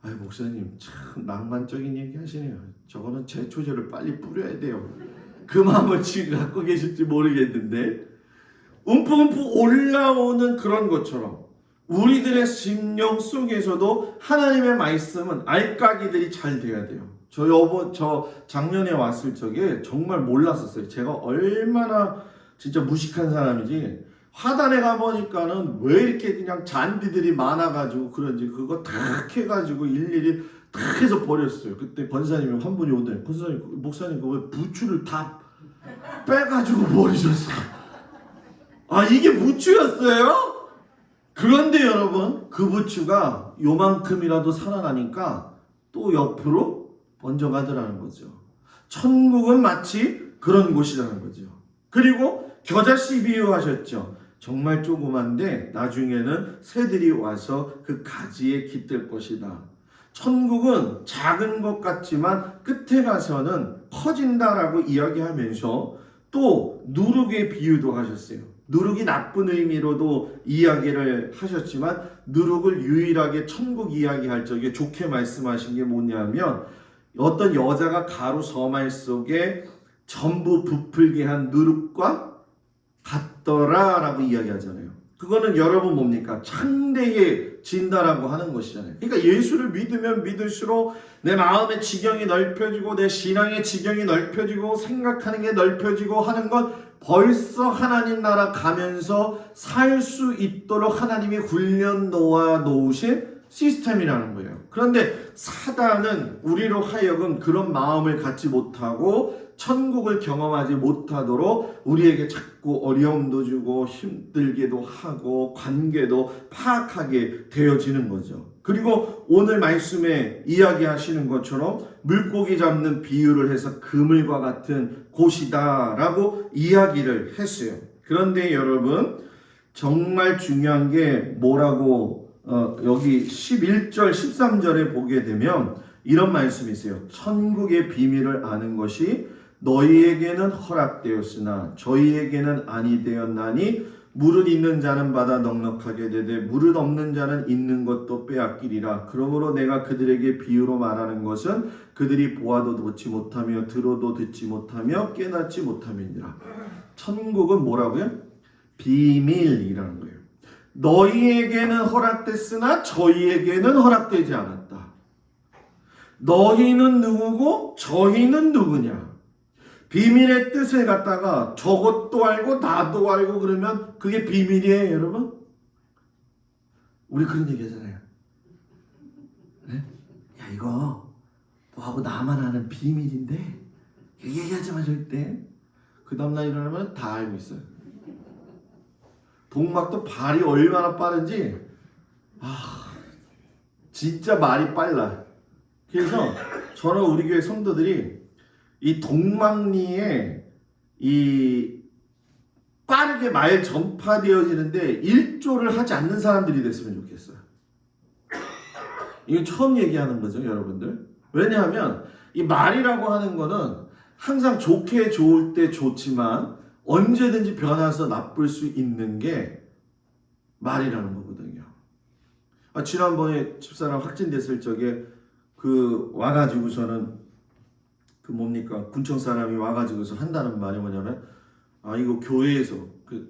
아이, 목사님, 참 낭만적인 얘기 하시네요. 저거는 제초제를 빨리 뿌려야 돼요. 그 마음을 지금 갖고 계실지 모르겠는데, 움푹움푹 올라오는 그런 것처럼, 우리들의 심령 속에서도 하나님의 말씀은 알까기들이 잘 돼야 돼요. 저 작년에 왔을 적에 정말 몰랐었어요. 제가 얼마나 진짜 무식한 사람이지. 화단에 가보니까는 왜 이렇게 그냥 잔디들이 많아가지고 그런지 그거 탁 해가지고 일일이 탁 해서 버렸어요. 그때 권사님이 한 분이 오더니 목사님 그거 왜 부추를 다 빼가지고 버리셨어요? 아, 이게 부추였어요? 그런데 여러분, 그 부추가 요만큼이라도 살아나니까 또 옆으로 번져가더라는 거죠. 천국은 마치 그런 곳이라는 거죠. 그리고 겨자씨 비유하셨죠. 정말 조그만데 나중에는 새들이 와서 그 가지에 깃들 것이다. 천국은 작은 것 같지만 끝에 가서는 커진다라고 이야기하면서 또 누룩의 비유도 하셨어요. 누룩이 나쁜 의미로도 이야기를 하셨지만 누룩을 유일하게 천국 이야기할 적에 좋게 말씀하신 게 뭐냐면 어떤 여자가 가루 서말 속에 전부 부풀게 한 누룩과 같더라라고 이야기하잖아요. 그거는 여러분 뭡니까? 창대해진다라고 하는 것이잖아요. 그러니까 예수를 믿으면 믿을수록 내 마음의 지경이 넓혀지고 내 신앙의 지경이 넓혀지고 생각하는 게 넓혀지고 하는 건 벌써 하나님 나라 가면서 살 수 있도록 하나님이 훈련 놓으신 시스템이라는 거예요. 그런데 사단은 우리로 하여금 그런 마음을 갖지 못하고 천국을 경험하지 못하도록 우리에게 자꾸 어려움도 주고 힘들게도 하고 관계도 파악하게 되어지는 거죠. 그리고 오늘 말씀에 이야기하시는 것처럼 물고기 잡는 비유를 해서 그물과 같은 곳이다 라고 이야기를 했어요. 그런데 여러분 정말 중요한 게 뭐라고 여기 11절 13절에 보게 되면 이런 말씀이 있어요. 천국의 비밀을 아는 것이 너희에게는 허락되었으나 저희에게는 아니 되었나니 무릇 있는 자는 받아 넉넉하게 되되 무릇 없는 자는 있는 것도 빼앗기리라. 그러므로 내가 그들에게 비유로 말하는 것은 그들이 보아도 보지 못하며 들어도 듣지 못하며 깨닫지 못함이니라. 천국은 뭐라고요? 비밀이라는 거예요. 너희에게는 허락됐으나 저희에게는 허락되지 않았다. 너희는 누구고 저희는 누구냐? 비밀의 뜻을 갖다가 저것도 알고 나도 알고 그러면 그게 비밀이에요, 여러분? 우리 그런 얘기 하잖아요. 네? 야, 이거 너하고 나만 아는 비밀인데 얘기하지 마 절대. 그 다음날 일어나면 다 알고 있어요. 동막도 발이 얼마나 빠른지 진짜 말이 빨라. 그래서 저는 우리 교회 성도들이 이 동막리에 이 빠르게 말 전파되어지는데 일조를 하지 않는 사람들이 됐으면 좋겠어요. 이건 처음 얘기하는 거죠, 여러분들. 왜냐하면 이 말이라고 하는 거는 항상 좋게 좋을 때 좋지만 언제든지 변해서 나쁠 수 있는 게 말이라는 거거든요. 지난번에 집사람 확진됐을 적에 와가지고서는 군청 사람이 와가지고서 한다는 말이 뭐냐면 이거 교회에서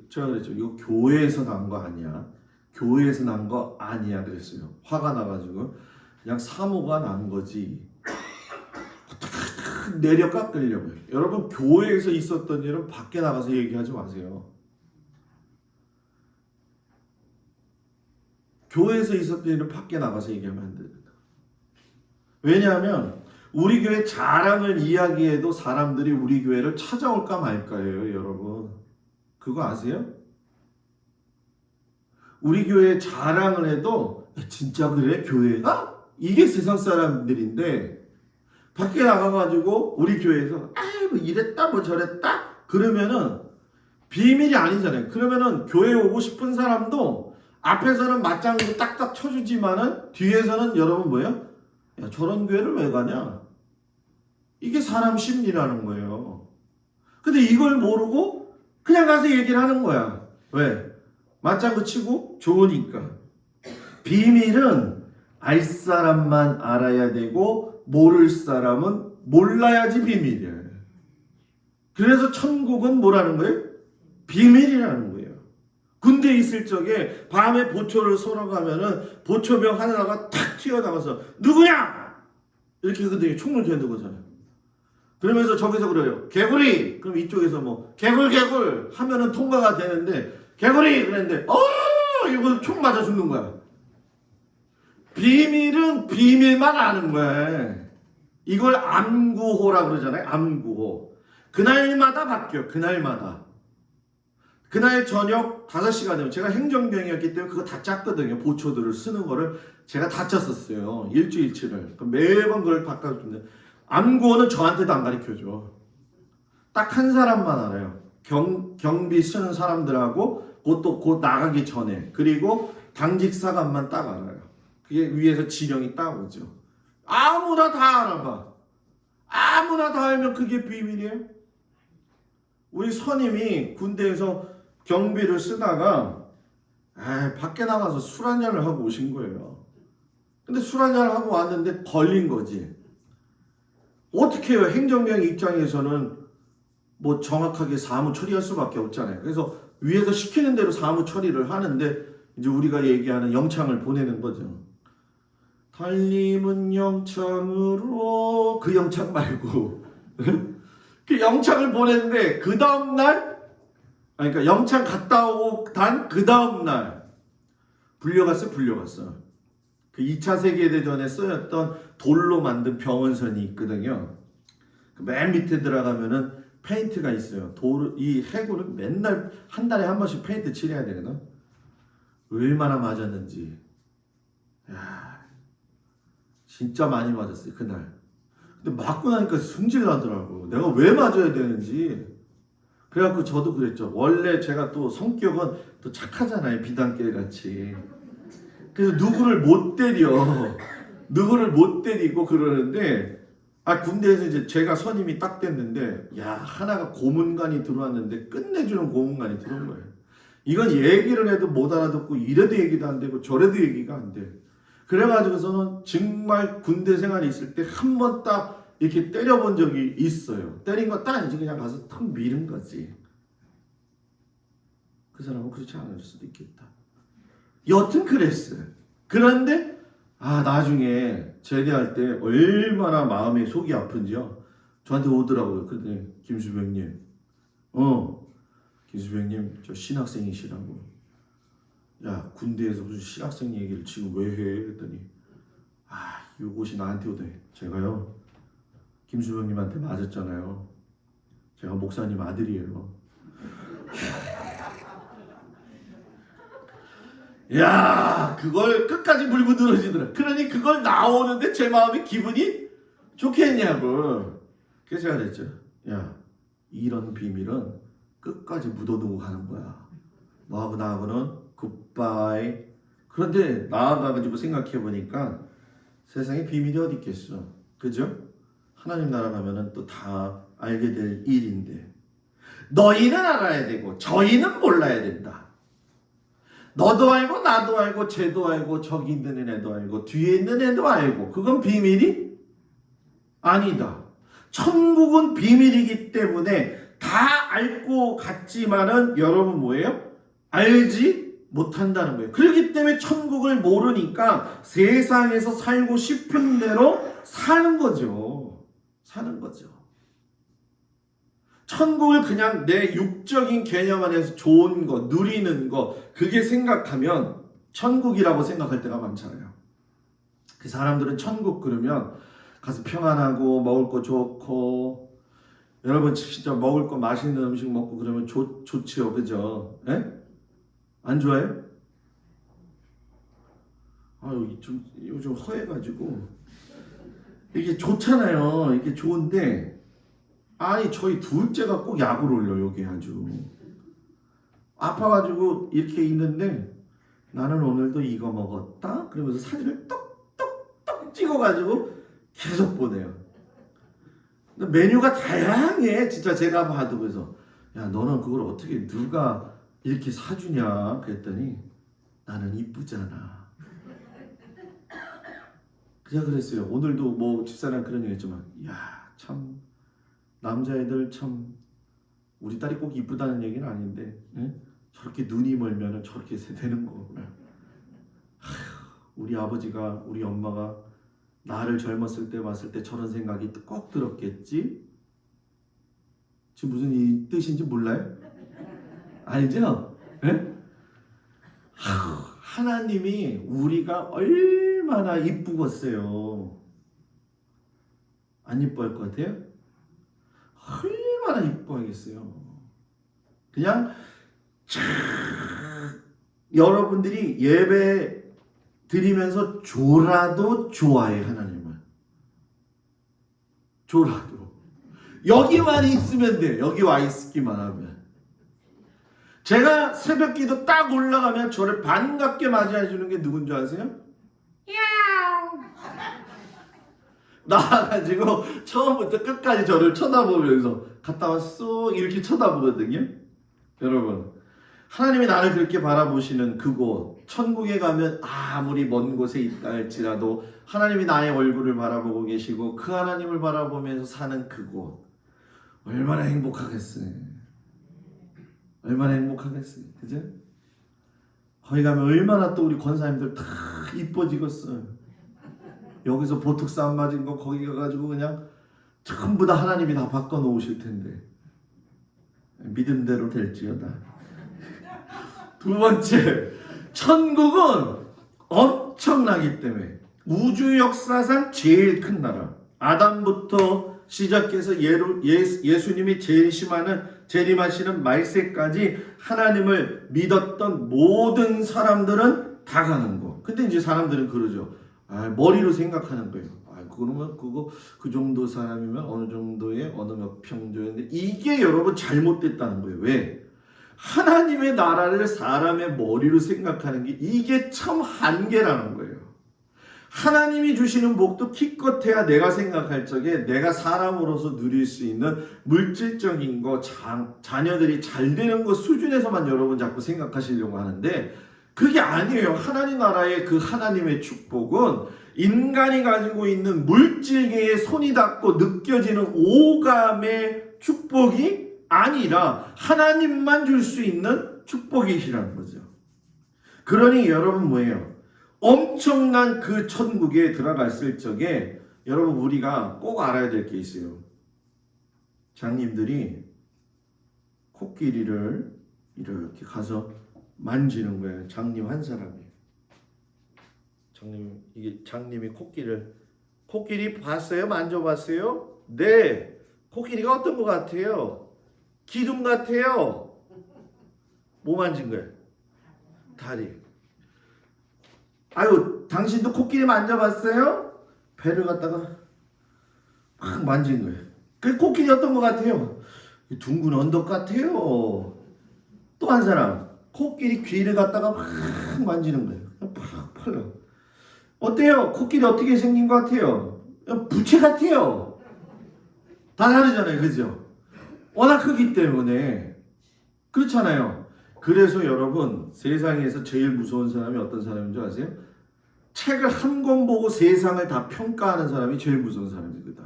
제가 그랬죠. 이거 교회에서 난 거 아니야. 교회에서 난 거 아니야 그랬어요. 화가 나가지고 그냥 사모가 난 거지. 내려 깎으려고요. 여러분 교회에서 있었던 일은 밖에 나가서 얘기하지 마세요. 교회에서 있었던 일은 밖에 나가서 얘기하면 안 됩니다. 왜냐하면 우리 교회 자랑을 이야기해도 사람들이 우리 교회를 찾아올까 말까예요, 여러분. 그거 아세요? 우리 교회 자랑을 해도 진짜 그래? 교회가? 이게 세상 사람들인데 밖에 나가가지고 우리 교회에서 뭐 이랬다 뭐 저랬다 그러면은 비밀이 아니잖아요. 그러면은 교회 오고 싶은 사람도 앞에서는 맞장구 딱딱 쳐주지만은 뒤에서는 여러분 뭐예요? 야, 저런 교회를 왜 가냐? 이게 사람 심리라는 거예요. 근데 이걸 모르고 그냥 가서 얘기를 하는 거야. 왜? 맞장구 치고 좋으니까. 비밀은 알 사람만 알아야 되고 모를 사람은 몰라야지 비밀이에요. 그래서 천국은 뭐라는 거예요? 비밀이라는 거예요. 군대에 있을 적에 밤에 보초를 쏘러 가면은 보초병 하나가 탁 튀어나가서 누구냐? 이렇게 그들이 총을 겨누는 거잖아요. 그러면서 저기서 그래요. 개구리! 그럼 이쪽에서 뭐 개굴 하면은 통과가 되는데 개구리! 그랬는데 이거 총 맞아 죽는 거야. 비밀은 비밀만 아는 거야. 이걸 암구호라 그러잖아요. 암구호. 그날마다 바뀌어요. 그날마다. 그날 저녁 5시가 되면 제가 행정병이었기 때문에 그거 다 짰거든요. 보초들을 쓰는 거를 제가 다 짰었어요. 일주일치를. 매번 그걸 바꿔주는데 암구호는 저한테도 안 가르쳐줘. 딱 한 사람만 알아요. 경비 쓰는 사람들하고 그것도 곧 나가기 전에. 그리고 당직 사관만 딱 알아요. 그게 위에서 지령이 딱 오죠. 아무나 다 알아봐. 아무나 다 알면 그게 비밀이에요. 우리 선임이 군대에서 경비를 쓰다가 밖에 나가서 술 한잔을 하고 오신 거예요. 근데 술 한잔을 하고 왔는데 걸린 거지. 어떻게 해요? 행정병 입장에서는 뭐 정확하게 사무 처리할 수밖에 없잖아요. 그래서 위에서 시키는 대로 사무 처리를 하는데 이제 우리가 얘기하는 영창을 보내는 거죠. 달님은 영창으로 그 영창 말고 그 영창을 보냈는데 그 다음날 그러니까 영창 갔다 오고 단 그 다음날 불려갔어. 그 2차 세계대전에 쓰였던 돌로 만든 병원선이 있거든요. 맨 밑에 들어가면은 페인트가 있어요. 이 해구는 맨날 한 달에 한 번씩 페인트 칠해야 되거든. 얼마나 맞았는지. 야, 진짜 많이 맞았어요 그날. 근데 맞고 나니까 승질 나더라고. 내가 왜 맞아야 되는지. 그래갖고 저도 그랬죠. 원래 제가 또 성격은 또 착하잖아요. 비단길 같이. 그래서 누구를 못 때리고 그러는데 군대에서 이제 제가 선임이 딱 됐는데 하나가 고문관이 들어왔는데 끝내주는 고문관이 들어온 거예요. 이건 얘기를 해도 못 알아듣고 이래도 얘기도 안 되고 저래도 얘기가 안 돼. 그래가지고서는 정말 군대 생활이 있을 때 한 번 딱 이렇게 때려본 적이 있어요. 때린 거 딱 이제 그냥 가서 탁 밀은 거지. 그 사람은 그렇지 않을 수도 있겠다. 여튼 그랬어요. 그런데 나중에 제대할 때 얼마나 마음이 속이 아픈지요. 저한테 오더라고요. 근데 김수병님, 김수병님 저 신학생이시라고. 야, 군대에서 무슨 신학생 얘기를 지금 왜 해? 그랬더니 이것이 나한테 오대. 제가요 김수병님한테 맞았잖아요. 제가 목사님 아들이에요. 야, 그걸 끝까지 물고 늘어지더라. 그러니 그걸 나오는데 제 마음이 기분이 좋겠냐고. 그래서 제가 그랬죠. 야, 이런 비밀은 끝까지 묻어두고 가는 거야. 너하고 나하고는 굿바이. 그런데 나아가가지고 생각해보니까 세상에 비밀이 어디 있겠어. 그죠? 하나님 나라 가면은 또 다 알게 될 일인데, 너희는 알아야 되고 저희는 몰라야 된다. 너도 알고 나도 알고 쟤도 알고 저기 있는 애도 알고 뒤에 있는 애도 알고, 그건 비밀이 아니다. 천국은 비밀이기 때문에 다 알고 갔지만은 여러분 뭐예요? 알지 못한다는 거예요. 그렇기 때문에 천국을 모르니까 세상에서 살고 싶은 대로 사는 거죠. 사는 거죠. 천국을 그냥 내 육적인 개념 안에서 좋은 거, 누리는 거, 그게 생각하면 천국이라고 생각할 때가 많잖아요. 그 사람들은 천국 그러면 가서 평안하고 먹을 거 좋고, 여러분 진짜 먹을 거 맛있는 음식 먹고 그러면 좋지요. 그죠? 에? 안 좋아요? 요즘 허해가지고 이게 좋잖아요. 이게 좋은데 저희 둘째가 꼭 약을 올려. 여기 아주 아파가지고 이렇게 있는데 나는 오늘도 이거 먹었다 그러면서 사진을 똑똑똑 찍어가지고 계속 보내요. 메뉴가 다양해. 진짜 제가 봐도. 그래서 야, 너는 그걸 어떻게 누가 이렇게 사주냐 그랬더니 나는 이쁘잖아. 그냥 그랬어요. 오늘도 뭐 집사람 그런 얘기 했지만, 야, 참 남자애들 참, 우리 딸이 꼭 이쁘다는 얘기는 아닌데, 응? 저렇게 눈이 멀면은 저렇게 되는 거구나. 우리 아버지가, 우리 엄마가 나를 젊었을 때 봤을 때 저런 생각이 꼭 들었겠지? 지금 무슨 이 뜻인지 몰라요? 알죠? 네? 하나님이 우리가 얼마나 이쁘겠어요. 안 이뻐할 것 같아요? 얼마나 이뻐하겠어요. 그냥 여러분들이 예배 드리면서 줘라도 좋아해. 하나님은 줘라도 여기만 있으면 돼. 여기 와 있기만 하면. 제가 새벽기도 딱 올라가면 저를 반갑게 맞이해 주는 게 누군 줄 아세요? 나와가지고 처음부터 끝까지 저를 쳐다보면서 갔다 왔어 이렇게 쳐다보거든요. 여러분, 하나님이 나를 그렇게 바라보시는 그곳, 천국에 가면 아무리 먼 곳에 있다 할지라도 하나님이 나의 얼굴을 바라보고 계시고 그 하나님을 바라보면서 사는 그곳, 얼마나 행복하겠어요. 얼마나 행복하겠어요. 그죠? 거기 가면 얼마나 또 우리 권사님들 다 이뻐지겠어요. 여기서 보톡스 안 맞은 거 거기 가가지고 그냥 전부 다 하나님이 다 바꿔놓으실 텐데 믿음대로 될지어다. 두 번째, 천국은 엄청나기 때문에 우주 역사상 제일 큰 나라, 아담부터 시작해서 예수님이 재림하시는 말세까지 하나님을 믿었던 모든 사람들은 다 가는 거. 근데 이제 사람들은 그러죠. 머리로 생각하는 거예요. 그러면 그 정도 사람이면 어느 정도의 어느 몇 평조인데, 이게 여러분 잘못됐다는 거예요. 왜? 하나님의 나라를 사람의 머리로 생각하는 게 이게 참 한계라는 거예요. 하나님이 주시는 복도 기껏해야 내가 생각할 적에 내가 사람으로서 누릴 수 있는 물질적인 거, 자녀들이 잘 되는 거 수준에서만 여러분 자꾸 생각하시려고 하는데 그게 아니에요. 하나님 나라의 그 하나님의 축복은 인간이 가지고 있는 물질계에 손이 닿고 느껴지는 오감의 축복이 아니라 하나님만 줄 수 있는 축복이시라는 거죠. 그러니 여러분 뭐예요? 엄청난 그 천국에 들어갔을 적에 여러분 우리가 꼭 알아야 될 게 있어요. 장님들이 코끼리를 이렇게 가서 만지는 거예요. 장님 한 사람이. 장님이 코끼리 봤어요? 만져봤어요? 네. 코끼리가 어떤 것 같아요? 기둥 같아요. 뭐 만진 거예요? 다리. 아유, 당신도 코끼리 만져봤어요? 배를 갖다가 막 만진 거예요. 그 코끼리 어떤 것 같아요? 둥근 언덕 같아요. 또 한 사람 코끼리 귀를 갖다가 막 만지는 거예요. 팍 팔려. 어때요? 코끼리 어떻게 생긴 것 같아요? 부채 같아요. 다 다르잖아요, 그죠? 워낙 크기 때문에 그렇잖아요. 그래서 여러분 세상에서 제일 무서운 사람이 어떤 사람인 줄 아세요? 책을 한 권 보고 세상을 다 평가하는 사람이 제일 무서운 사람이거든.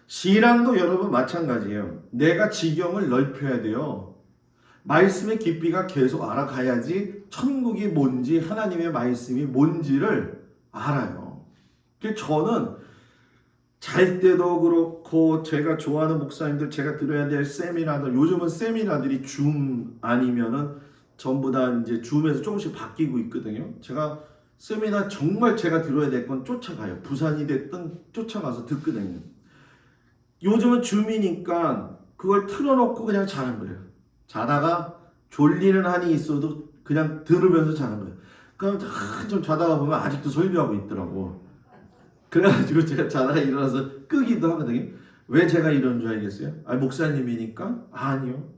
신앙도 여러분 마찬가지예요. 내가 지경을 넓혀야 돼요. 말씀의 깊이가 계속 알아가야지 천국이 뭔지 하나님의 말씀이 뭔지를 알아요. 그래서 저는 잘 때도 그렇고 제가 좋아하는 목사님들 제가 들어야 될 세미나들 요즘은 세미나들이 줌 아니면은 전부 다 이제 줌에서 조금씩 바뀌고 있거든요. 제가 세미나 정말 제가 들어야 될 건 쫓아가요. 부산이 됐든 쫓아가서 듣거든요. 요즘은 줌이니까 그걸 틀어놓고 그냥 자는 거예요. 자다가 졸리는 한이 있어도 그냥 들으면서 자는 거예요. 그럼 한참 자다가 보면 아직도 설교하고 있더라고. 그래가지고 제가 자다가 일어나서 끄기도 하거든요. 왜 제가 이런 줄 알겠어요? 목사님이니까? 아니요.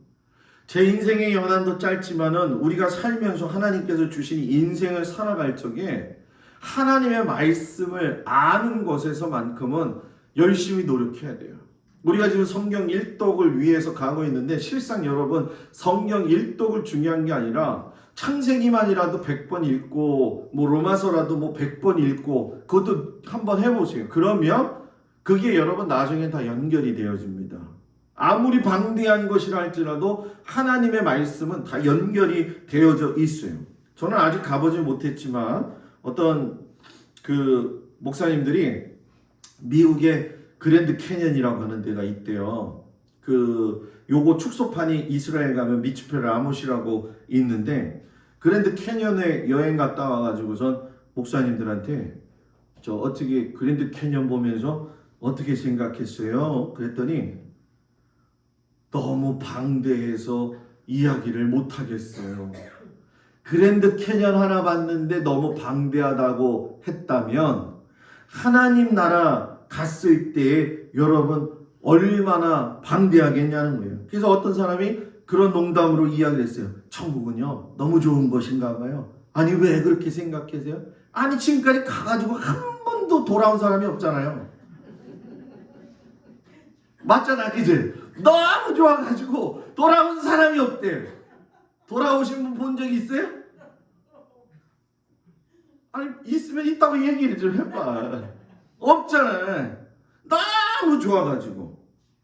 제 인생의 연한도 짧지만은 우리가 살면서 하나님께서 주신 인생을 살아갈 적에 하나님의 말씀을 아는 것에서만큼은 열심히 노력해야 돼요. 우리가 지금 성경 1독을 위해서 가고 있는데 실상 여러분 성경 1독을 중요한 게 아니라 창세기만이라도 100번 읽고 뭐 로마서라도 뭐 100번 읽고 그것도 한번 해보세요. 그러면 그게 여러분 나중에 다 연결이 되어집니다. 아무리 방대한 것이라 할지라도 하나님의 말씀은 다 연결이 되어져 있어요. 저는 아직 가보지 못했지만 어떤 그 목사님들이 미국의 그랜드 캐년이라고 하는 데가 있대요. 요거 축소판이 이스라엘 가면 미츠페 라못이라고 있는데 그랜드 캐년에 여행 갔다 와가지고선 목사님들한테 저 어떻게 그랜드 캐년 보면서 어떻게 생각했어요? 그랬더니 너무 방대해서 이야기를 못하겠어요. 그랜드 캐년 하나 봤는데 너무 방대하다고 했다면 하나님 나라 갔을 때 여러분 얼마나 방대하겠냐는 거예요. 그래서 어떤 사람이 그런 농담으로 이야기를 했어요. 천국은요 너무 좋은 것인가 봐요. 아니 왜 그렇게 생각하세요? 아니 지금까지 가가지고 한 번도 돌아온 사람이 없잖아요. 맞잖아, 그지? 너무 좋아가지고 돌아온 사람이 없대. 돌아오신 분 본 적 있어요? 아니 있으면 있다고 얘기를 좀 해봐. 없잖아. 너무 좋아가지고.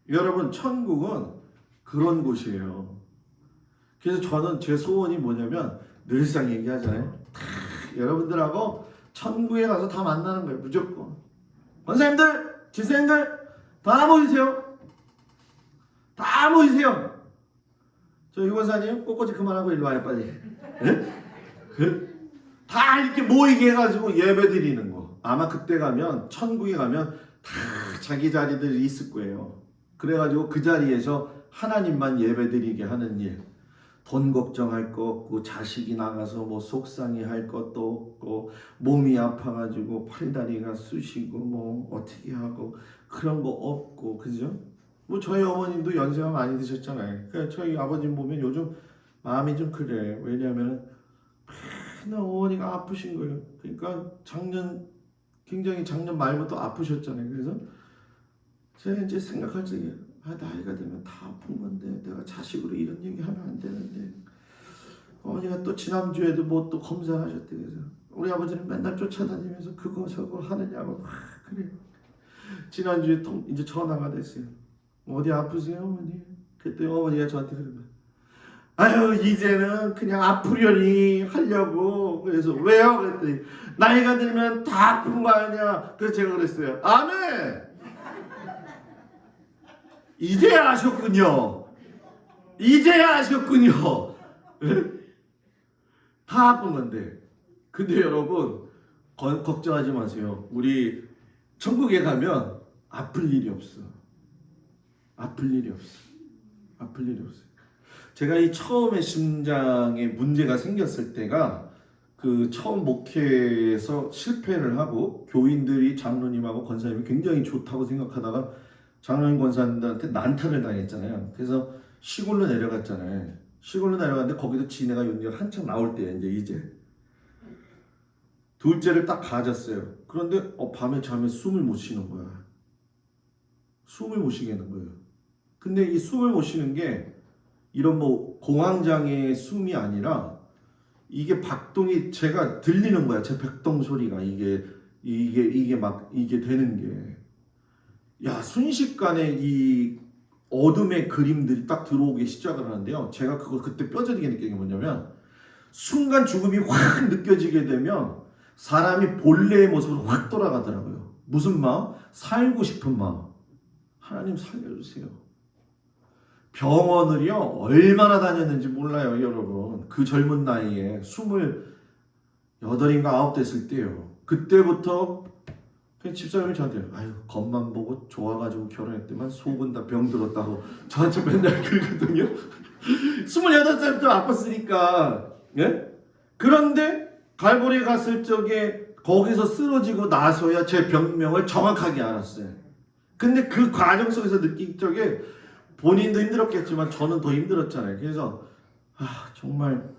여러분 천국은 그런 곳이에요. 그래서 저는 제 소원이 뭐냐면 늘상 얘기하잖아요. 여러분들하고 천국에 가서 다 만나는 거예요. 무조건. 권사님들, 집사님들 다 모이세요. 다 모이세요. 저 유권사님 꽃꽂이 그만하고 일로 와요 빨리. 네? 다 이렇게 모이게 해가지고 예배 드리는 거. 아마 그때 가면 천국에 가면 다 자기 자리들이 있을 거예요. 그래가지고 그 자리에서 하나님만 예배 드리게 하는 일. 돈 걱정할 거 없고 자식이 나가서 뭐 속상해 할 것도 없고 몸이 아파가지고 팔다리가 쑤시고 뭐 어떻게 하고 그런 거 없고 그죠? 뭐 저희 어머님도 연세가 많이 드셨잖아요. 그러니까 저희 아버님 보면 요즘 마음이 좀 그래. 왜냐하면 맨날 어머니가 아프신 거예요. 그러니까 작년 말부터 아프셨잖아요. 그래서 제가 이제 생각할 적에 나이가 되면 다 아픈 건데 내가 자식으로 이런 얘기 하면 안 되는데 어머니가 또 지난주에도 뭐 또 검사하셨대. 그래서 우리 아버지는 맨날 쫓아다니면서 그거 저거 하느냐고 그래요. 지난주에 이제 전화가 됐어요. 어디 아프세요 어머니? 그때 어머니가 저한테 그런 거예요. 아유 이제는 그냥 아프려니 하려고. 그래서 왜요? 그랬더니 나이가 들면 다 아픈 거 아니야. 그래서 제가 그랬어요. 아멘. 이제야 아셨군요. 이제야 아셨군요. 다 아픈 건데. 근데 여러분 걱정하지 마세요. 우리 천국에 가면 아플 일이 없어. 아플 일이 없어. 아플 일이 없어. 제가 이 처음에 심장에 문제가 생겼을 때가 그 처음 목회에서 실패를 하고 교인들이 장로님하고 권사님이 굉장히 좋다고 생각하다가 장로님 권사님들한테 난타를 당했잖아요. 그래서 시골로 내려갔잖아요. 시골로 내려갔는데 거기도 지네가 연기가 한참 나올 때 이제 둘째를 딱 가졌어요. 그런데 밤에 잠에 숨을 못 쉬는 거야. 숨을 못 쉬겠는 거예요. 근데 이 숨을 못 쉬는 게 이런 뭐 공황장애의 숨이 아니라 이게 박동이 제가 들리는 거야. 제 백동 소리가 이게 막 이게 되는 게. 야, 순식간에 이 어둠의 그림들이 딱 들어오기 시작을 하는데요. 제가 그걸 그때 뼈저리게 느낀 게 뭐냐면 순간 죽음이 확 느껴지게 되면 사람이 본래의 모습으로 확 돌아가더라고요. 무슨 마음? 살고 싶은 마음. 하나님 살려주세요. 병원을요 얼마나 다녔는지 몰라요, 여러분. 그 젊은 나이에 28인가 9 됐을 때요. 그때부터 집사람이 저한테 아유 겉만 보고 좋아가지고 결혼했더만 속은 다 병들었다고 저한테 맨날 그러거든요. 28살부터 아팠으니까. 예? 그런데 갈보리 갔을 적에 거기서 쓰러지고 나서야 제 병명을 정확하게 알았어요. 근데 그 과정 속에서 느낀 적에 본인도 힘들었겠지만 저는 더 힘들었잖아요. 그래서 정말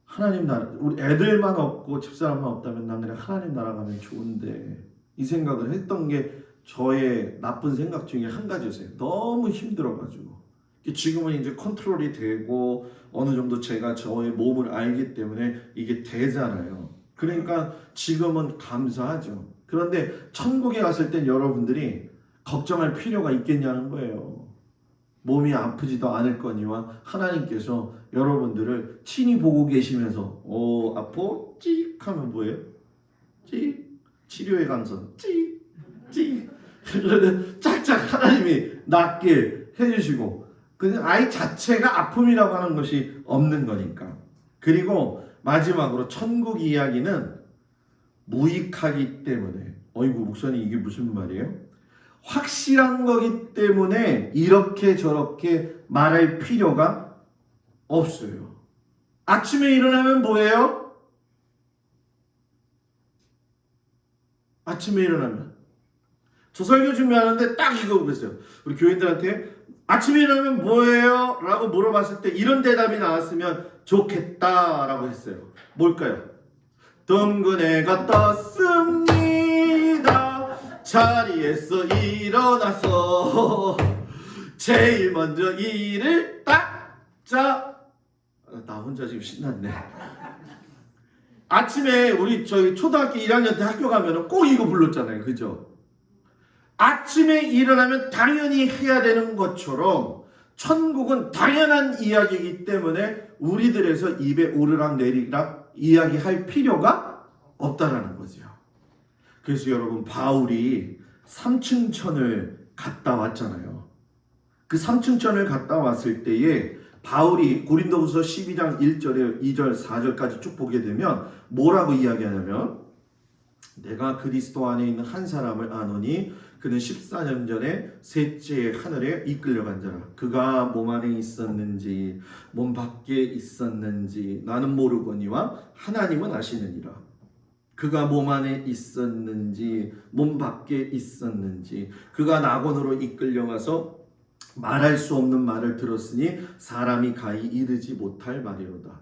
하나님 나라, 우리 애들만 없고 집사람만 없다면 난 그냥 하나님 나라 가면 좋은데 이 생각을 했던 게 저의 나쁜 생각 중에 한 가지였어요. 너무 힘들어가지고. 지금은 이제 컨트롤이 되고 어느 정도 제가 저의 몸을 알기 때문에 이게 되잖아요. 그러니까 지금은 감사하죠. 그런데 천국에 갔을 땐 여러분들이 걱정할 필요가 있겠냐는 거예요. 몸이 아프지도 않을 거니와 하나님께서 여러분들을 친히 보고 계시면서 아파? 찍 하면 뭐예요? 찍 치료의 강선 찍 그러면 짝짝 하나님이 낫게 해주시고 그 아이 자체가 아픔이라고 하는 것이 없는 거니까. 그리고 마지막으로 천국 이야기는 무익하기 때문에 어이구 목사님 이게 무슨 말이에요? 확실한 거기 때문에 이렇게 저렇게 말할 필요가 없어요. 아침에 일어나면 뭐예요? 아침에 일어나면 저 설교 준비하는데 딱 이거 그랬어요. 우리 교인들한테 아침에 일어나면 뭐예요? 라고 물어봤을 때 이런 대답이 나왔으면 좋겠다라고 했어요. 뭘까요? 둥근해가 떴습니다. 자리에서 일어나서 제일 먼저 일을 나 혼자 지금 신났네. 아침에 우리 저희 초등학교 1학년 때 학교 가면 꼭 이거 불렀잖아요. 그죠? 아침에 일어나면 당연히 해야 되는 것처럼 천국은 당연한 이야기이기 때문에 우리들에서 입에 오르락 내리락 이야기할 필요가 없다라는 거죠. 그래서 여러분 바울이 삼층천을 갔다 왔잖아요. 그 삼층천을 갔다 왔을 때에 바울이 고린도후서 12장 1절에 2절 4절까지 쭉 보게 되면 뭐라고 이야기하냐면 내가 그리스도 안에 있는 한 사람을 아노니 그는 14년 전에 셋째 하늘에 이끌려간 자라. 그가 몸 안에 있었는지 몸 밖에 있었는지 나는 모르거니와 하나님은 아시느니라. 그가 몸 안에 있었는지 몸 밖에 있었는지 그가 낙원으로 이끌려가서 말할 수 없는 말을 들었으니 사람이 가히 이르지 못할 말이로다.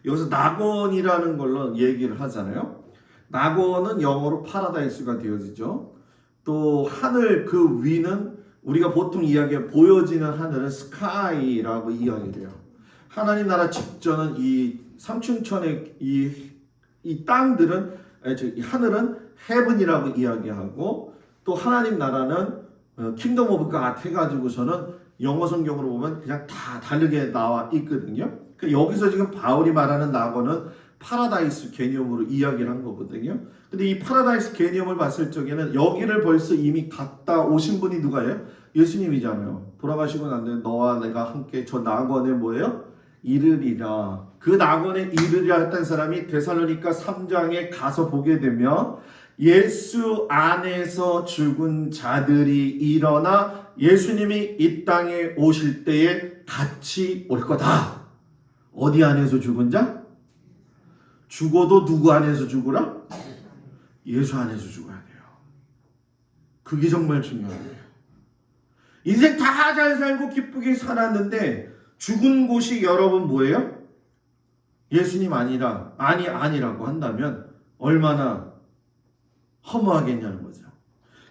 여기서 낙원이라는 걸로 얘기를 하잖아요. 낙원은 영어로 파라다이스가 되어지죠. 또 하늘 그 위는 우리가 보통 이야기해 보여지는 하늘은 스카이라고 이야기해요. 하나님 나라 직전은 이 삼층천의 이 땅들은 이 하늘은 헤븐이라고 이야기하고 또 하나님 나라는 킹덤 오브 갓 해가지고서는 영어 성경으로 보면 그냥 다 다르게 나와 있거든요. 그러니까 여기서 지금 바울이 말하는 낙원은 파라다이스 개념으로 이야기를 한 거거든요. 근데 이 파라다이스 개념을 봤을 적에는 여기를 벌써 이미 갔다 오신 분이 누가예요? 예수님이잖아요. 돌아가시고 난 뒤에 너와 내가 함께 저 낙원에 뭐예요? 이르리라. 그 낙원에 이르리라 했던 사람이 데살로니가 3장에 가서 보게 되면 예수 안에서 죽은 자들이 일어나 예수님이 이 땅에 오실 때에 같이 올 거다. 어디 안에서 죽은 자? 죽어도 누구 안에서 죽으라? 예수 안에서 죽어야 돼요. 그게 정말 중요해요. 인생 다 잘 살고 기쁘게 살았는데 죽은 곳이 여러분 뭐예요? 예수님 아니라고 한다면 얼마나 허무하겠냐는 거죠.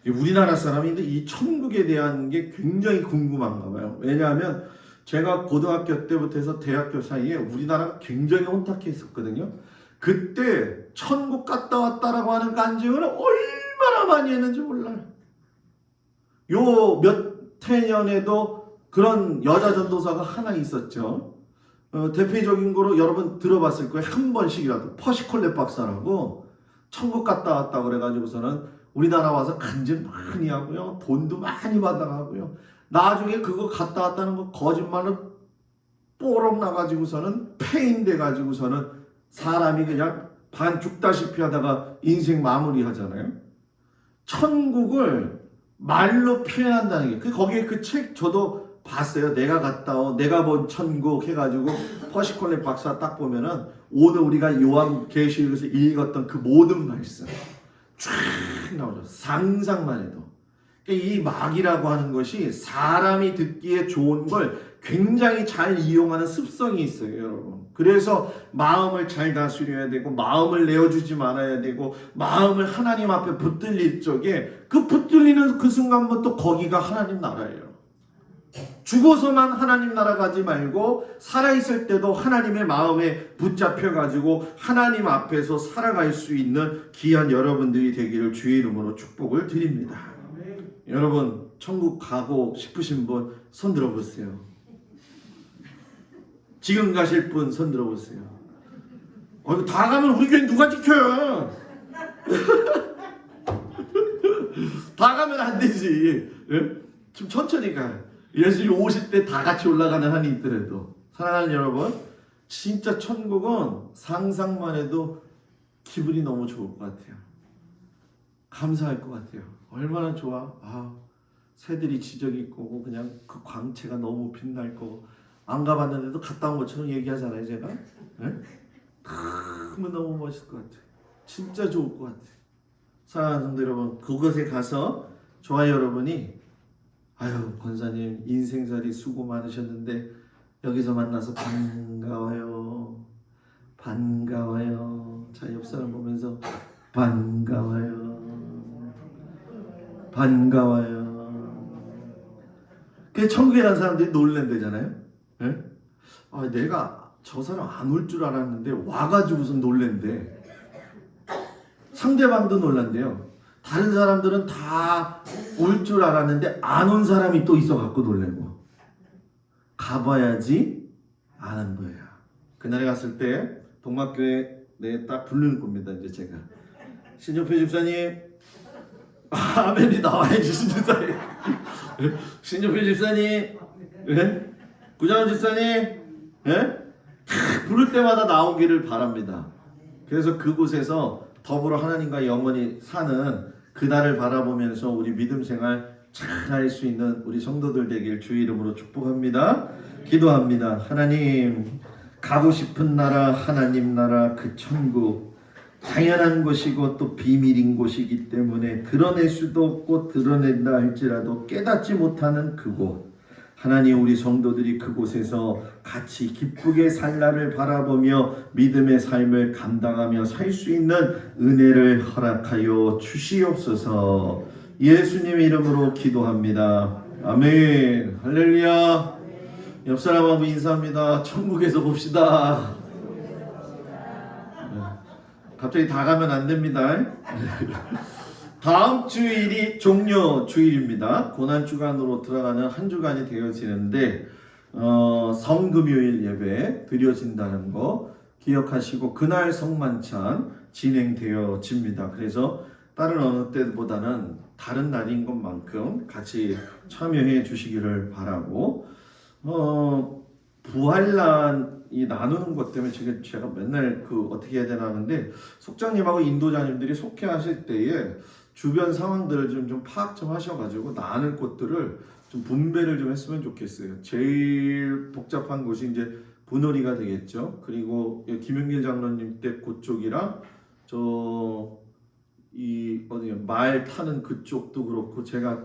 우리나라 사람인데 이 천국에 대한 게 굉장히 궁금한가 봐요. 왜냐하면 제가 고등학교 때부터 해서 대학교 사이에 우리나라가 굉장히 혼탁했었거든요. 그때 천국 갔다 왔다라고 하는 간증을 얼마나 많이 했는지 몰라요. 요 몇 해 년에도 그런 여자 전도사가 하나 있었죠. 대표적인 거로 여러분 들어봤을 거예요. 한 번씩이라도 퍼시콜렛 박사라고 천국 갔다 왔다 그래가지고서는 우리나라 와서 간증 많이 하고요. 돈도 많이 받아가고요. 나중에 그거 갔다 왔다는 거 거짓말로 뽀록 나가지고서는 폐인 돼가지고서는 사람이 그냥 반 죽다시피 하다가 인생 마무리 하잖아요. 천국을 말로 표현한다는 게 거기에 그 책 저도 봤어요. 내가 갔다 온 내가 본 천국 해가지고 퍼시콜렛 박사 딱 보면은 오늘 우리가 요한계시록에서 읽었던 그 모든 말씀 쫙 나오죠. 상상만 해도. 이 막이라고 하는 것이 사람이 듣기에 좋은 걸 굉장히 잘 이용하는 습성이 있어요, 여러분. 그래서 마음을 잘 다스려야 되고 마음을 내어주지 말아야 되고 마음을 하나님 앞에 붙들릴 적에 그 붙들리는 그 순간부터 거기가 하나님 나라예요. 죽어서만 하나님 나라 가지 말고 살아있을 때도 하나님의 마음에 붙잡혀가지고 하나님 앞에서 살아갈 수 있는 귀한 여러분들이 되기를 주의 이름으로 축복을 드립니다. 여러분 천국 가고 싶으신 분 손 들어보세요. 지금 가실 분 손 들어보세요. 이거 다 가면 우리 교회 누가 지켜요? 다 가면 안 되지. 좀 천천히 가. 예수님 오실 때 다 같이 올라가는 한이 있더라도. 사랑하는 여러분, 진짜 천국은 상상만 해도 기분이 너무 좋을 것 같아요. 감사할 것 같아요. 얼마나 좋아. 새들이 지저귀 있고 그냥 그 광채가 너무 빛날 거고 안 가봤는데도 갔다 온 것처럼 얘기하잖아요, 제가. 너무 멋있을 것 같아요. 진짜 좋을 것 같아요. 사랑하는 성도 여러분, 그곳에 가서 저와 여러분이 권사님 인생살이 수고 많으셨는데 여기서 만나서 반가워요. 반가워요. 자, 옆 사람 보면서 반가워요. 반가워요. 그 천국에 간 사람들이 놀랜대잖아요. 내가 저 사람 안 올 줄 알았는데 와가지고서 놀랜대. 상대방도 놀란대요. 다른 사람들은 다 올 줄 알았는데 안 온 사람이 또 있어갖고 놀래고. 가봐야지 아는 거야. 그날에 갔을 때 동막교회 딱 부르는 겁니다. 이제 제가 신조표 집사님, 아멘이 나와야지. 신집사님, 신조표 집사님, 구장원 집사님, 부를 때마다 나오기를 바랍니다. 그래서 그곳에서 더불어 하나님과 영원히 사는 그날을 바라보면서 우리 믿음 생활 잘 할 수 있는 우리 성도들 되길 주의 이름으로 축복합니다. 기도합니다. 하나님, 가고 싶은 나라, 하나님 나라, 그 천국 당연한 것이고 또 비밀인 곳이기 때문에 드러낼 수도 없고 드러낸다 할지라도 깨닫지 못하는 그곳, 하나님, 우리 성도들이 그곳에서 같이 기쁘게 살 날을 바라보며 믿음의 삶을 감당하며 살 수 있는 은혜를 허락하여 주시옵소서. 예수님 이름으로 기도합니다. 아멘. 할렐루야. 옆 사람하고 인사합니다. 천국에서 봅시다. 갑자기 다 가면 안 됩니다. 다음 주일이 종료 주일입니다. 고난주간으로 들어가는 한 주간이 되어지는데 성금요일 예배 드려진다는 거 기억하시고 그날 성만찬 진행되어집니다. 그래서 다른 어느 때보다는 다른 날인 것만큼 같이 참여해 주시기를 바라고 부활란이 나누는 것 때문에 제가 맨날 어떻게 해야 되나 하는데 속장님하고 인도자님들이 속회하실 때에 주변 상황들을 좀 파악 좀 하셔가지고 나눌 것들을 좀 분배를 좀 했으면 좋겠어요. 제일 복잡한 곳이 이제 분월이가 되겠죠. 그리고 김용길 장로님 때 그쪽이랑 말 타는 그쪽도 그렇고 제가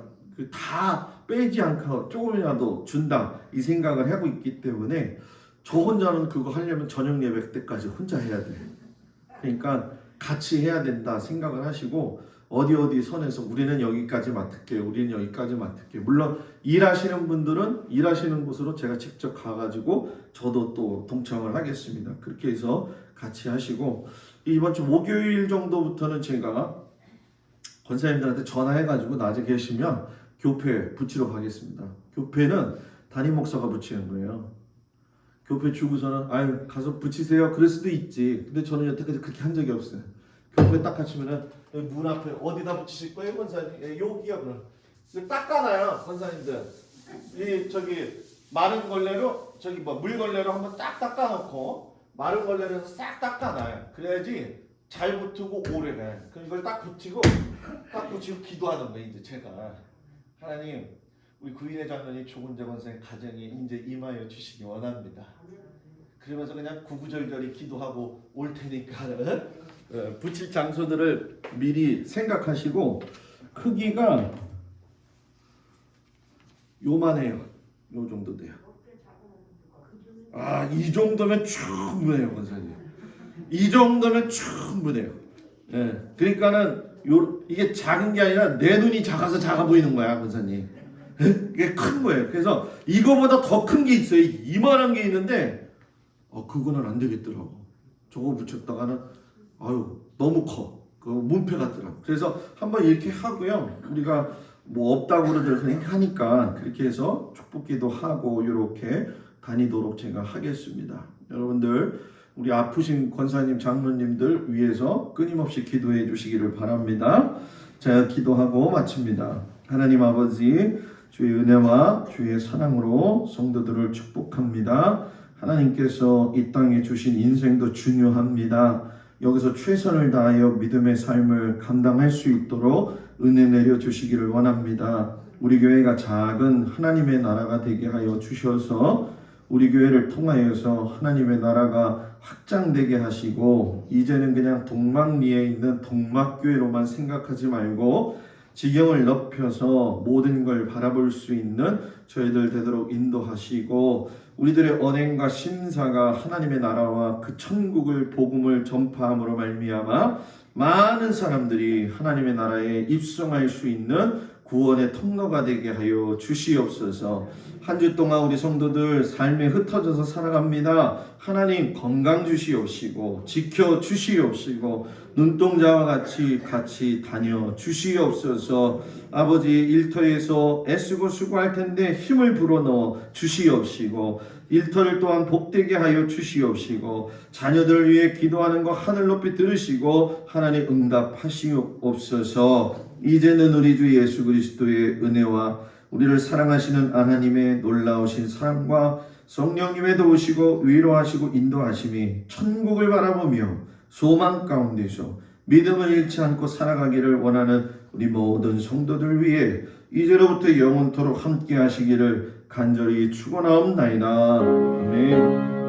다 빼지 않고 조금이라도 준다 이 생각을 하고 있기 때문에 저 혼자는 그거 하려면 저녁 예배 때까지 혼자 해야 돼. 그러니까 같이 해야 된다 생각을 하시고 어디 선에서 우리는 여기까지 맡을게요. 우리는 여기까지 맡을게요. 물론 일하시는 분들은 일하시는 곳으로 제가 직접 가가지고 저도 또 동참을 하겠습니다. 그렇게 해서 같이 하시고 이번 주 목요일 정도부터는 제가 권사님들한테 전화해가지고 낮에 계시면 교패 붙이러 가겠습니다. 교패는 담임 목사가 붙이는 거예요. 교패 주고서는 아유 가서 붙이세요. 그럴 수도 있지. 근데 저는 여태까지 그렇게 한 적이 없어요. 교패 딱 갖추면은 문 앞에 어디다 붙이실 거예요, 권사님? 여기요, 그럼. 닦아놔요, 권사님들. 마른 걸레로 물걸레로 한번 딱 닦아놓고 마른 걸레로 싹 닦아놔요. 그래야지 잘 붙고 오래 가요. 그럼 이걸 딱 붙이고 기도하는 거예요. 이제 제가 하나님 우리 구인의 장로님 조근재 권사님 가정에 이제 임하여 주시기 원합니다. 그러면서 그냥 구구절절히 기도하고 올 테니까 붙일 장소들을 미리 생각하시고 크기가 요만해요. 요 정도 돼요. 이 정도면 충분해요, 권사님. 이 정도면 충분해요. 그러니까는 이게 작은 게 아니라 내 눈이 작아서 작아 보이는 거야, 권사님. 이게 큰 거예요. 그래서 이거보다 더 큰 게 있어요. 이만한 게 있는데 그거는 안 되겠더라고. 저거 붙였다가는 너무 커. 그 문패 같더라고. 그래서 한번 이렇게 하고요. 우리가 뭐 없다고 그러들 하니까 그렇게 해서 축복기도 하고 이렇게 다니도록 제가 하겠습니다. 여러분들 우리 아프신 권사님 장로님들 위해서 끊임없이 기도해 주시기를 바랍니다. 제가 기도하고 마칩니다. 하나님 아버지 주의 은혜와 주의 사랑으로 성도들을 축복합니다. 하나님께서 이 땅에 주신 인생도 중요합니다. 여기서 최선을 다하여 믿음의 삶을 감당할 수 있도록 은혜 내려 주시기를 원합니다. 우리 교회가 작은 하나님의 나라가 되게 하여 주셔서 우리 교회를 통하여서 하나님의 나라가 확장되게 하시고 이제는 그냥 동막리에 있는 동막교회로만 생각하지 말고 지경을 넓혀서 모든 걸 바라볼 수 있는 저희들 되도록 인도하시고 우리들의 언행과 심사가 하나님의 나라와 그 천국을 복음을 전파함으로 말미암아 많은 사람들이 하나님의 나라에 입성할 수 있는 구원의 통로가 되게 하여 주시옵소서. 한 주 동안 우리 성도들 삶에 흩어져서 살아갑니다. 하나님 건강 주시옵시고 지켜 주시옵시고 눈동자와 같이 다녀 주시옵소서. 아버지 일터에서 애쓰고 수고할 텐데 힘을 불어넣어 주시옵시고 일터를 또한 복되게 하여 주시옵시고 자녀들을 위해 기도하는 거 하늘 높이 들으시고 하나님 응답하시옵소서. 이제는 우리 주 예수 그리스도의 은혜와 우리를 사랑하시는 하나님의 놀라우신 사랑과 성령님의 도우시고 위로하시고 인도하심이 천국을 바라보며 소망 가운데서 믿음을 잃지 않고 살아가기를 원하는 우리 모든 성도들 위해 이제로부터 영원토록 함께 하시기를 간절히 축원하옵나이다. 아멘.